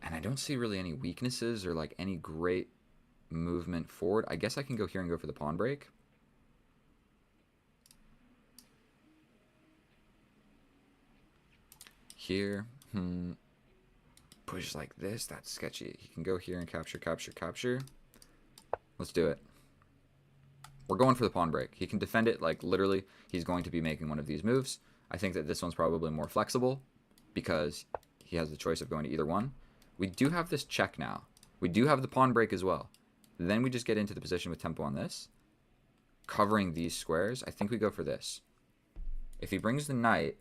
And I don't see really any weaknesses or like any great movement forward. I guess I can go here and go for the pawn break. Here, push like this, that's sketchy. He can go here and capture, capture, capture. Let's do it. We're going for the pawn break. He can defend it, like literally, he's going to be making one of these moves. I think that this one's probably more flexible because he has the choice of going to either one. We do have this check now. We do have the pawn break as well. Then we just get into the position with tempo on this. Covering these squares, I think we go for this. If he brings the knight,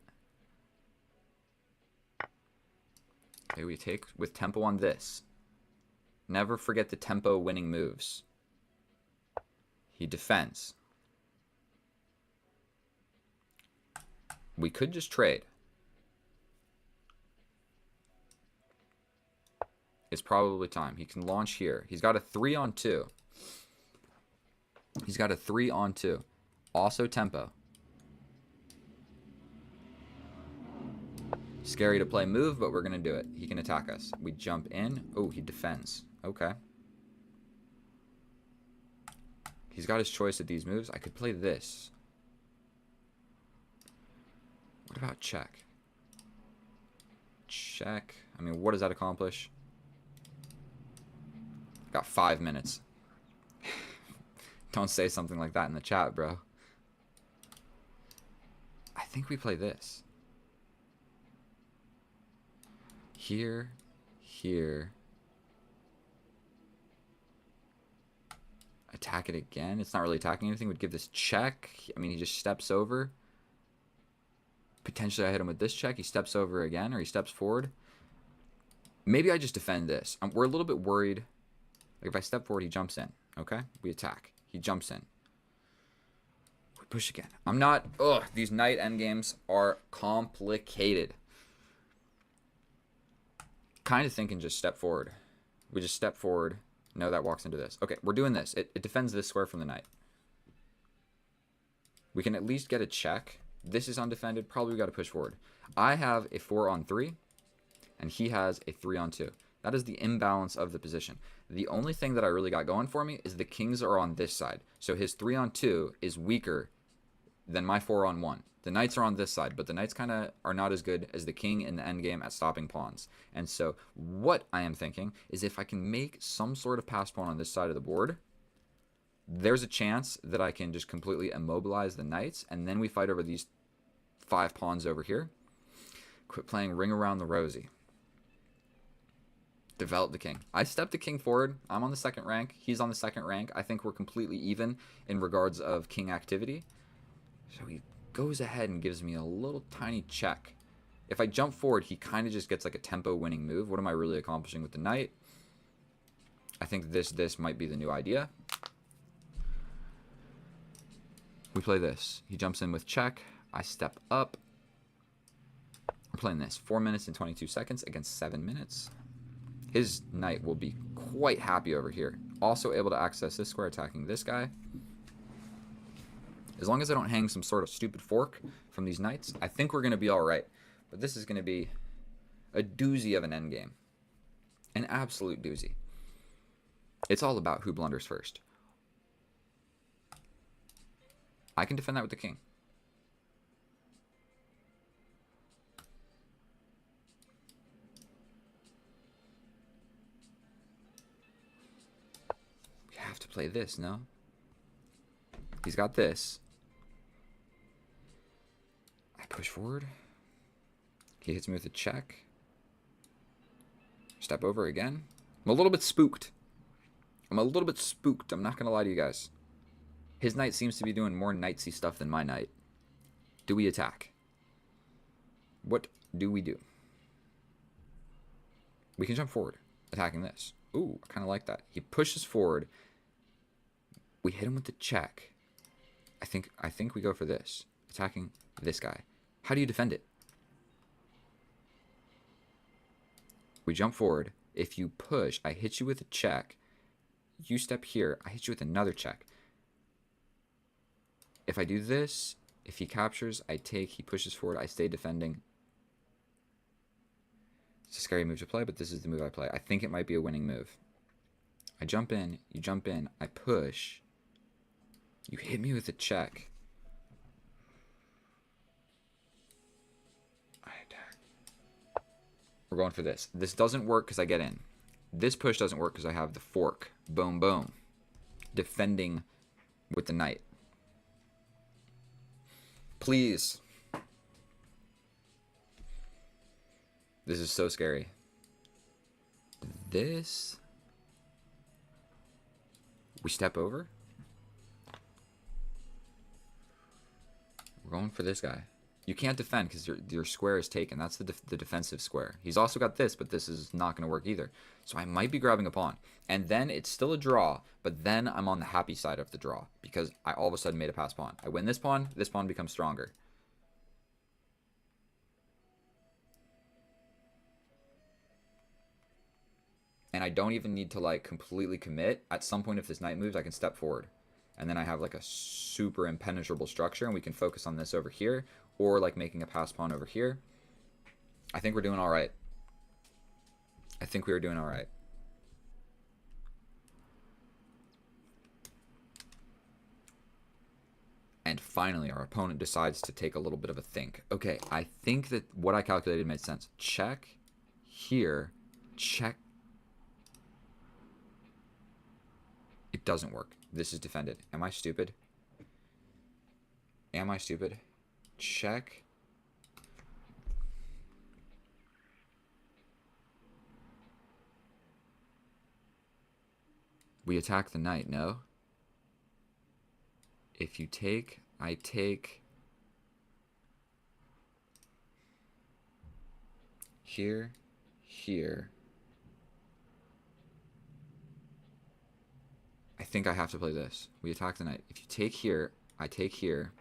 okay, we take with tempo on this. Never forget the tempo winning moves. He defends. We could just trade. It's probably time. He can launch here. He's got a 3-on-2. He's got a 3-on-2. Also tempo. Scary to play move, but we're going to do it. He can attack us. We jump in. Oh, he defends. Okay. He's got his choice of these moves. I could play this. What about check? Check. I mean, what does that accomplish? Got 5 minutes. Don't say something like that in the chat, bro. I think we play this. Here, here. Attack it again. It's not really attacking anything. Would give this check. I mean, he just steps over. Potentially I hit him with this check. He steps over again, or he steps forward. Maybe I just defend this. We're a little bit worried. Like if I step forward, he jumps in. Okay? We attack. He jumps in. We push again. I'm not... Ugh, these knight endgames are complicated. Kind of thinking just step forward. We just step forward. No, that walks into this. Okay, we're doing this. It defends this square from the knight. We can at least get a check. This is undefended. Probably we got to push forward. I have a 4-on-3, and he has a 3-on-2. That is the imbalance of the position. The only thing that I really got going for me is the kings are on this side. So his 3-on-2 is weaker than my 4-on-1. The knights are on this side, but the knights kind of are not as good as the king in the endgame at stopping pawns. And so what I am thinking is if I can make some sort of pass pawn on this side of the board, there's a chance that I can just completely immobilize the knights, and then we fight over these 5 pawns over here. Quit playing ring around the rosy. Develop the king. I stepped the king forward. I'm on the 2nd rank. He's on the 2nd rank. I think we're completely even in regards of king activity. So he goes ahead and gives me a little tiny check. If I jump forward, he kind of just gets like a tempo winning move. What am I really accomplishing with the knight? I think this might be the new idea. We play this. He jumps in with check. I step up. We're playing this. 4 minutes and 22 seconds against 7 minutes. His knight will be quite happy over here. Also able to access this square, attacking this guy. As long as I don't hang some sort of stupid fork from these knights, I think we're going to be all right. But this is going to be a doozy of an endgame. An absolute doozy. It's all about who blunders first. I can defend that with the king. We have to play this, no? He's got this. I push forward. He hits me with a check. Step over again. I'm a little bit spooked. I'm not going to lie to you guys. His knight seems to be doing more knightsy stuff than my knight. Do we attack? What do we do? We can jump forward, attacking this. Ooh, I kind of like that. He pushes forward. We hit him with the check. I think we go for this. Attacking this guy. How do you defend it? We jump forward. If you push, I hit you with a check. You step here. I hit you with another check. If I do this, if he captures, I take. He pushes forward. I stay defending. It's a scary move to play, but this is the move I play. I think it might be a winning move. I jump in. You jump in. I push. You hit me with a check. I attack. We're going for this. This doesn't work because I get in. This push doesn't work because I have the fork. Boom, boom. Defending with the knight. Please. This is so scary. This. We step over. We're going for this guy. You can't defend because your square is taken. That's the defensive square. He's also got this, but this is not going to work either. So I might be grabbing a pawn. And then it's still a draw, but then I'm on the happy side of the draw because I all of a sudden made a pass pawn. I win this pawn becomes stronger. And I don't even need to like completely commit. At some point, if this knight moves, I can step forward. And then I have like a super impenetrable structure, and we can focus on this over here, or like making a pass pawn over here. I think we're doing all right. I think we are doing all right. And finally, our opponent decides to take a little bit of a think. Okay, I think that what I calculated made sense. Check here, check. It doesn't work. This is defended. Am I stupid? Am I stupid? Check. We attack the knight, no? If you take, I take. Here, here. I think I have to play this. We attack the knight. If you take here, I take here.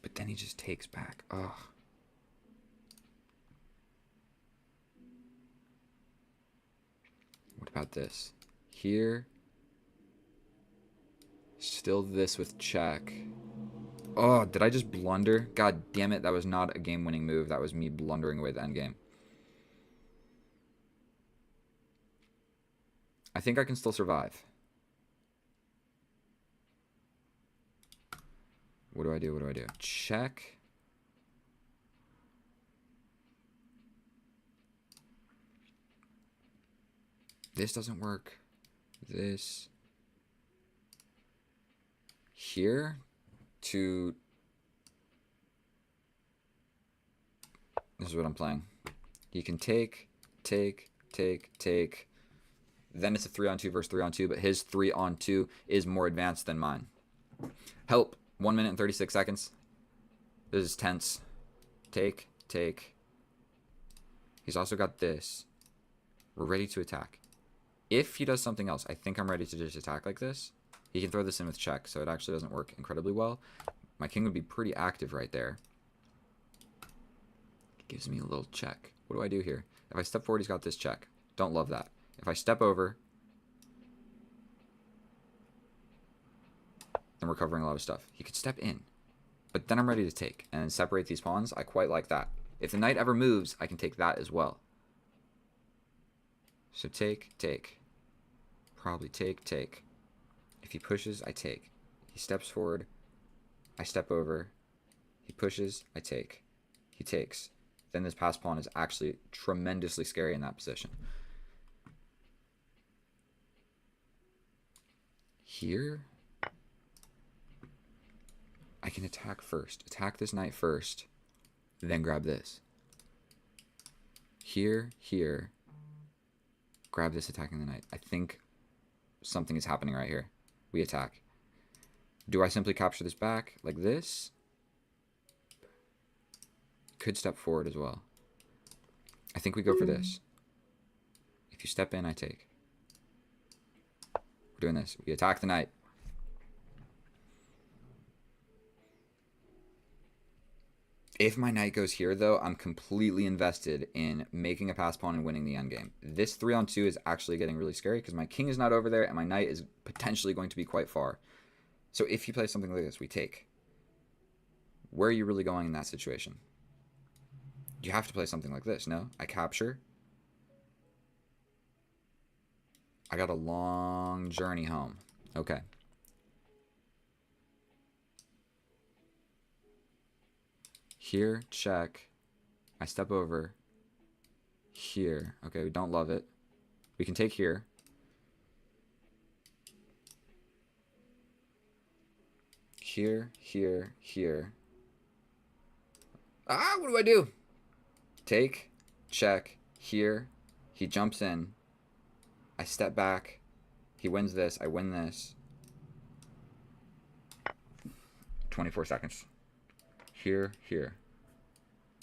But then he just takes back. Ugh. What about this? Here. Still this with check. Oh, did I just blunder? God damn it, that was not a game-winning move. That was me blundering away the endgame. I think I can still survive. What do I do? What do I do? Check. This doesn't work. This. Here. To. This is what I'm playing. You can take, take, take, take. Then it's a 3-on-2 versus 3-on-2, but his 3-on-2 is more advanced than mine. Help. 1 minute and 36 seconds. This is tense. Take, take. He's also got this. We're ready to attack. If he does something else, I think I'm ready to just attack like this. He can throw this in with check, so it actually doesn't work incredibly well. My king would be pretty active right there. He gives me a little check. What do I do here? If I step forward, he's got this check. Don't love that. If I step over, then we're covering a lot of stuff. He could step in, but then I'm ready to take and separate these pawns. I quite like that. If the knight ever moves, I can take that as well. So take, take. Probably take, take. If he pushes, I take. He steps forward, I step over. He pushes, I take. He takes. Then this pass pawn is actually tremendously scary in that position. Here. I can attack first. Attack this knight first. Then grab this. Here, here. Grab this, attacking the knight. I think something is happening right here. We attack. Do I simply capture this back like this? Could step forward as well. I think we go for this. If you step in, I take. We're doing this. We attack the knight. If my knight goes here, though, I'm completely invested in making a pass pawn and winning the endgame. This 3-on-2 is actually getting really scary because my king is not over there and my knight is potentially going to be quite far. So if you play something like this, we take. Where are you really going in that situation? You have to play something like this, no? I capture. I got a long journey home. Okay. Here, check. I step over. Here. Okay, we don't love it. We can take here. Here, here, here. Ah, what do I do? Take, check, here. He jumps in. I step back. He wins this. I win this. 24 seconds. Here, here.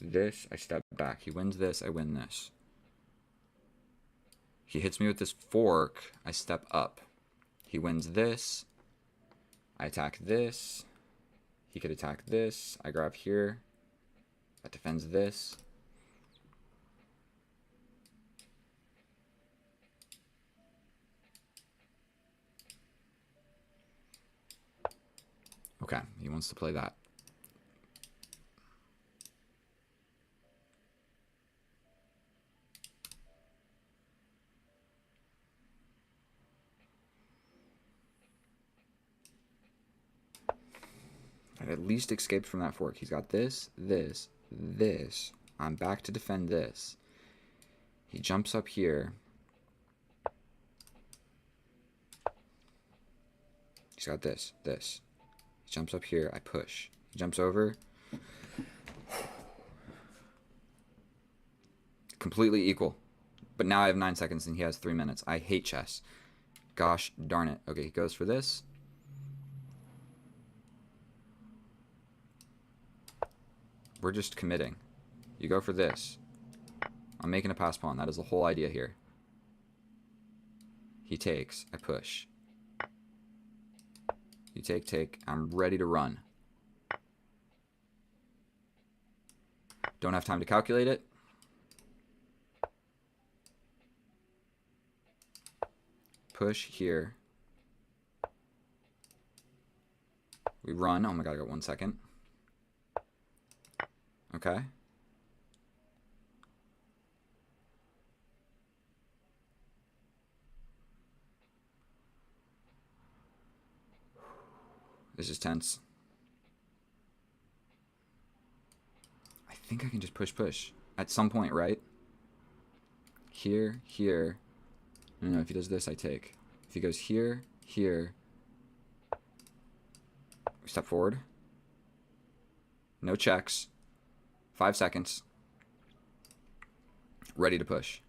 This, I step back. He wins this, I win this. He hits me with this fork, I step up. He wins this. I attack this. He could attack this. I grab here. That defends this. Okay, he wants to play that. I at least escaped from that fork. He's got this, this, this. I'm back to defend this. He jumps up here. He's got this, this. He jumps up here, I push. He jumps over. Completely equal. But now I have 9 seconds and he has 3 minutes. I hate chess. Gosh darn it. Okay, he goes for this. We're just committing. You go for this. I'm making a pass pawn. That is the whole idea here. He takes. I push. You take, take. I'm ready to run. Don't have time to calculate it. Push here. We run. Oh my god, I got 1 second. Okay. This is tense. I think I can just push, push. At some point, right? Here, here. No, if he does this, I take. If he goes here, here. Step forward. No checks. 5 seconds. Ready to push.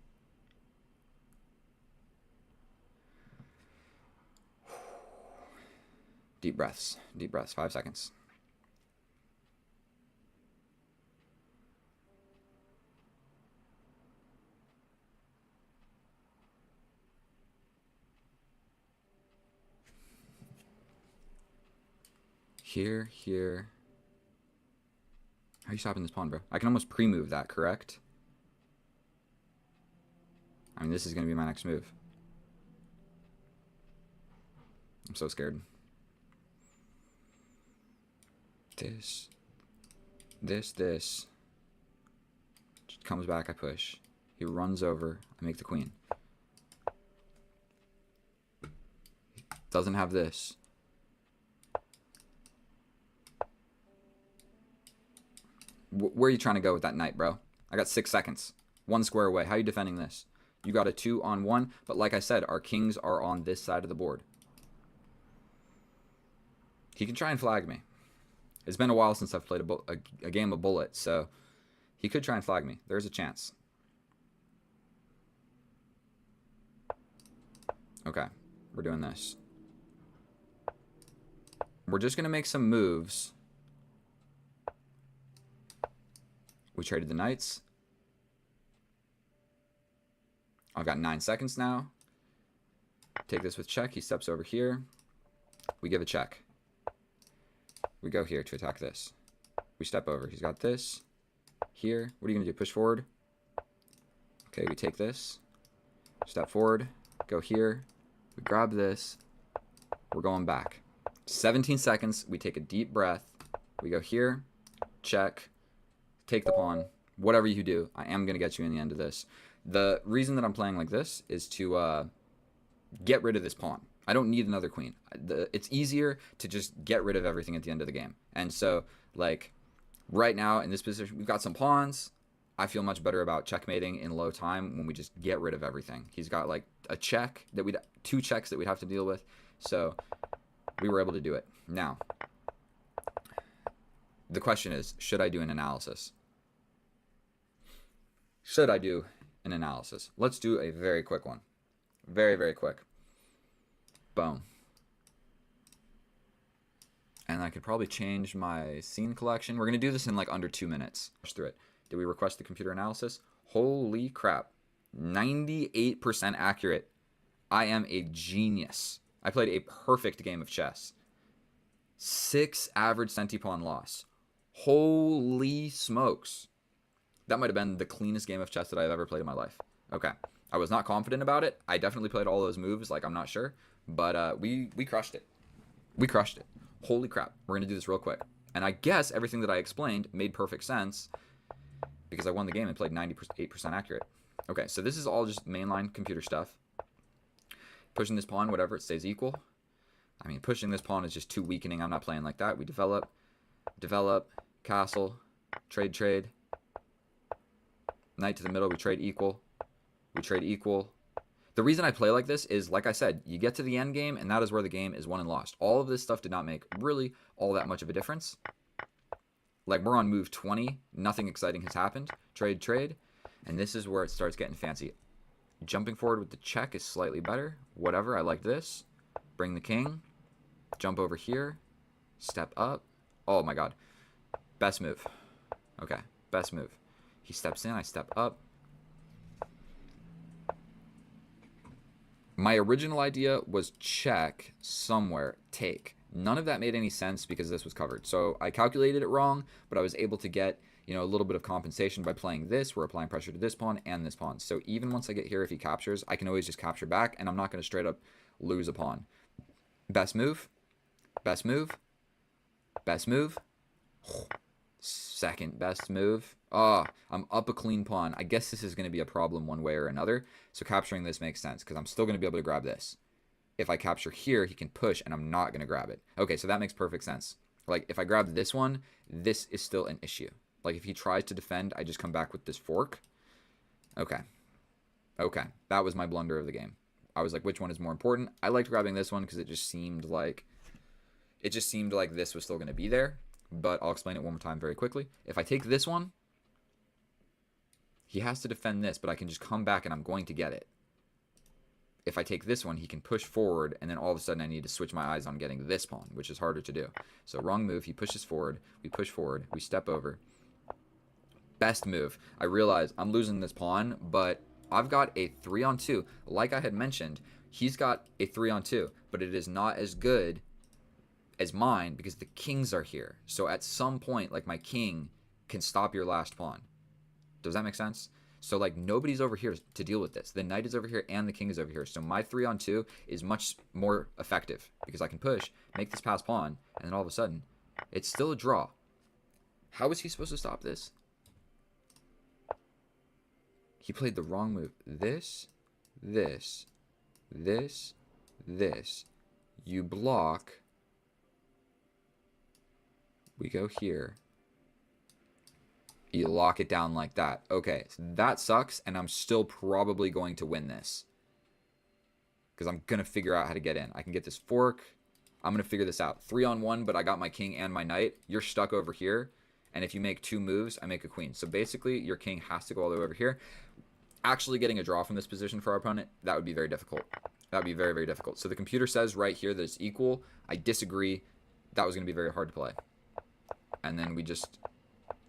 Deep breaths. Deep breaths. 5 seconds. Here, here. How are you stopping this pawn, bro? I can almost pre-move that, correct? I mean, this is going to be my next move. I'm so scared. This. This. Comes back, I push. He runs over, I make the queen. Doesn't have this. Where are you trying to go with that knight, bro? I got 6 seconds. 1 square away. How are you defending this? You got a 2-on-1, but like I said, our kings are on this side of the board. He can try and flag me. It's been a while since I've played a game of Bullet, so he could try and flag me. There's a chance. Okay, we're doing this. We're just going to make some moves. We traded the knights. I've got 9 seconds now. Take this with check. He steps over here. We give a check. We go here to attack this. We step over. He's got this. Here. What are you going to do? Push forward? Okay, we take this. Step forward. Go here. We grab this. We're going back. 17 seconds. We take a deep breath. We go here. Check. Take the pawn. Whatever you do, I am going to get you in the end of this. The reason that I'm playing like this is to get rid of this pawn. I don't need another queen. It's easier to just get rid of everything at the end of the game. And so, like, right now in this position, we've got some pawns. I feel much better about checkmating in low time when we just get rid of everything. He's got, like, a check that two checks that we'd have to deal with. So we were able to do it. Now, the question is, should I do an analysis? Should I do an analysis? Let's do a very quick one. Very, very quick. Boom. And I could probably change my scene collection. We're going to do this in like under 2 minutes. Push through it. Did we request the computer analysis? Holy crap. 98% accurate. I am a genius. I played a perfect game of chess. 6 average centipawn loss. Holy smokes. That might have been the cleanest game of chess that I've ever played in my life. Okay. I was not confident about it. I definitely played all those moves like I'm not sure. But we crushed it. We crushed it. Holy crap. We're going to do this real quick. And I guess everything that I explained made perfect sense because I won the game and played 98% accurate. Okay, so this is all just mainline computer stuff. Pushing this pawn, whatever, it stays equal. I mean, pushing this pawn is just too weakening. I'm not playing like that. We develop, castle, trade. Knight to the middle, we trade equal. We trade equal. The reason I play like this is, like I said, you get to the end game, and that is where the game is won and lost. All of this stuff did not make really all that much of a difference. Like, we're on move 20. Nothing exciting has happened. Trade. And this is where it starts getting fancy. Jumping forward with the check is slightly better. Whatever, I like this. Bring the king. Jump over here. Step up. Oh, my God. Best move. Okay, best move. He steps in, I step up. My original idea was check, somewhere, take. None of that made any sense because this was covered. So I calculated it wrong, but I was able to get, you know, a little bit of compensation by playing this. We're applying pressure to this pawn and this pawn. So even once I get here, if he captures, I can always just capture back, and I'm not going to straight up lose a pawn. Best move. Best move. Best move. Second best move. I'm up a clean pawn. I guess this is going to be a problem one way or another. So capturing this makes sense because I'm still going to be able to grab this. If I capture here, he can push and I'm not going to grab it. Okay, so that makes perfect sense. Like, if I grab this one, this is still an issue. Like, if he tries to defend, I just come back with this fork. Okay. Okay, that was my blunder of the game. I was like, which one is more important? I liked grabbing this one because it just seemed like this was still going to be there. But I'll explain it one more time very quickly. If I take this one, he has to defend this, but I can just come back and I'm going to get it. If I take this one, he can push forward, and then all of a sudden I need to switch my eyes on getting this pawn, which is harder to do. So wrong move. He pushes forward. We push forward. We step over. Best move. I realize I'm losing this pawn, but I've got a 3-on-2. Like I had mentioned, he's got a 3-on-2, but it is not as good as mine because the kings are here. So at some point, like, my king can stop your last pawn. Does that make sense? So, like, nobody's over here to deal with this. The knight is over here and the king is over here. So my 3-on-2 is much more effective because I can push, make this pass pawn, and then all of a sudden, it's still a draw. How is he supposed to stop this? He played the wrong move. This. You block. We go here. You lock it down like that. Okay, so that sucks, and I'm still probably going to win this. Because I'm going to figure out how to get in. I can get this fork. I'm going to figure this out. 3-on-1, but I got my king and my knight. You're stuck over here. And if you make 2 moves, I make a queen. So basically, your king has to go all the way over here. Actually getting a draw from this position for our opponent, that would be very difficult. That would be very, very difficult. So the computer says right here that it's equal. I disagree. That was going to be very hard to play. And then we just,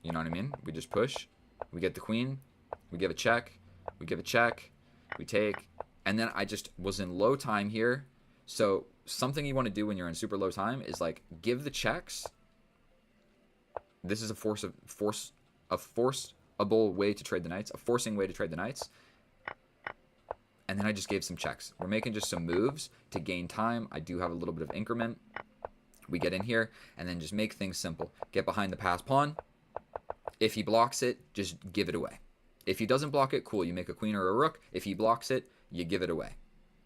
you know what I mean? We just push. We get the queen. We give a check. We give a check. We take. And then I just was in low time here. So something you want to do when you're in super low time is like give the checks. This is a forcible way to trade the knights, a forcing way to trade the knights. And then I just gave some checks. We're making just some moves to gain time. I do have a little bit of increment. We get in here and then just make things simple. Get behind the pass pawn. If he blocks it, just give it away. If he doesn't block it, cool, you make a queen or a rook. If he blocks it, you give it away.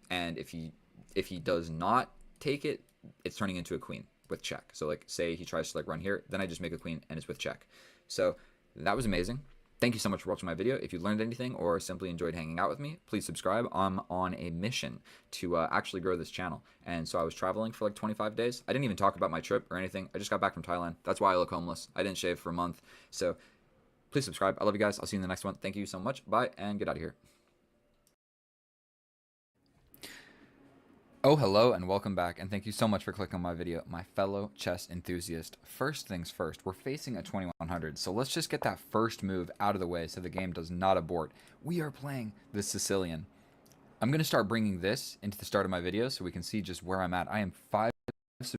And if he does not take it, it's turning into a queen with check. So like say he tries to like run here, then I just make a queen and it's with check. So that was amazing. Thank you so much for watching my video. If you learned anything or simply enjoyed hanging out with me, please subscribe. I'm on a mission to actually grow this channel. And so I was traveling for like 25 days. I didn't even talk about my trip or anything. I just got back from Thailand. That's why I look homeless. I didn't shave for a month. So please subscribe. I love you guys. I'll see you in the next one. Thank you so much. Bye and get out of here. Oh, hello and welcome back, and thank you so much for clicking on my video, my fellow chess enthusiast. First things first, we're facing a 2100, so let's just get that first move out of the way so the game does not abort. We are playing the Sicilian. I'm going to start bringing this into the start of my video so we can see just where I'm at. I am 5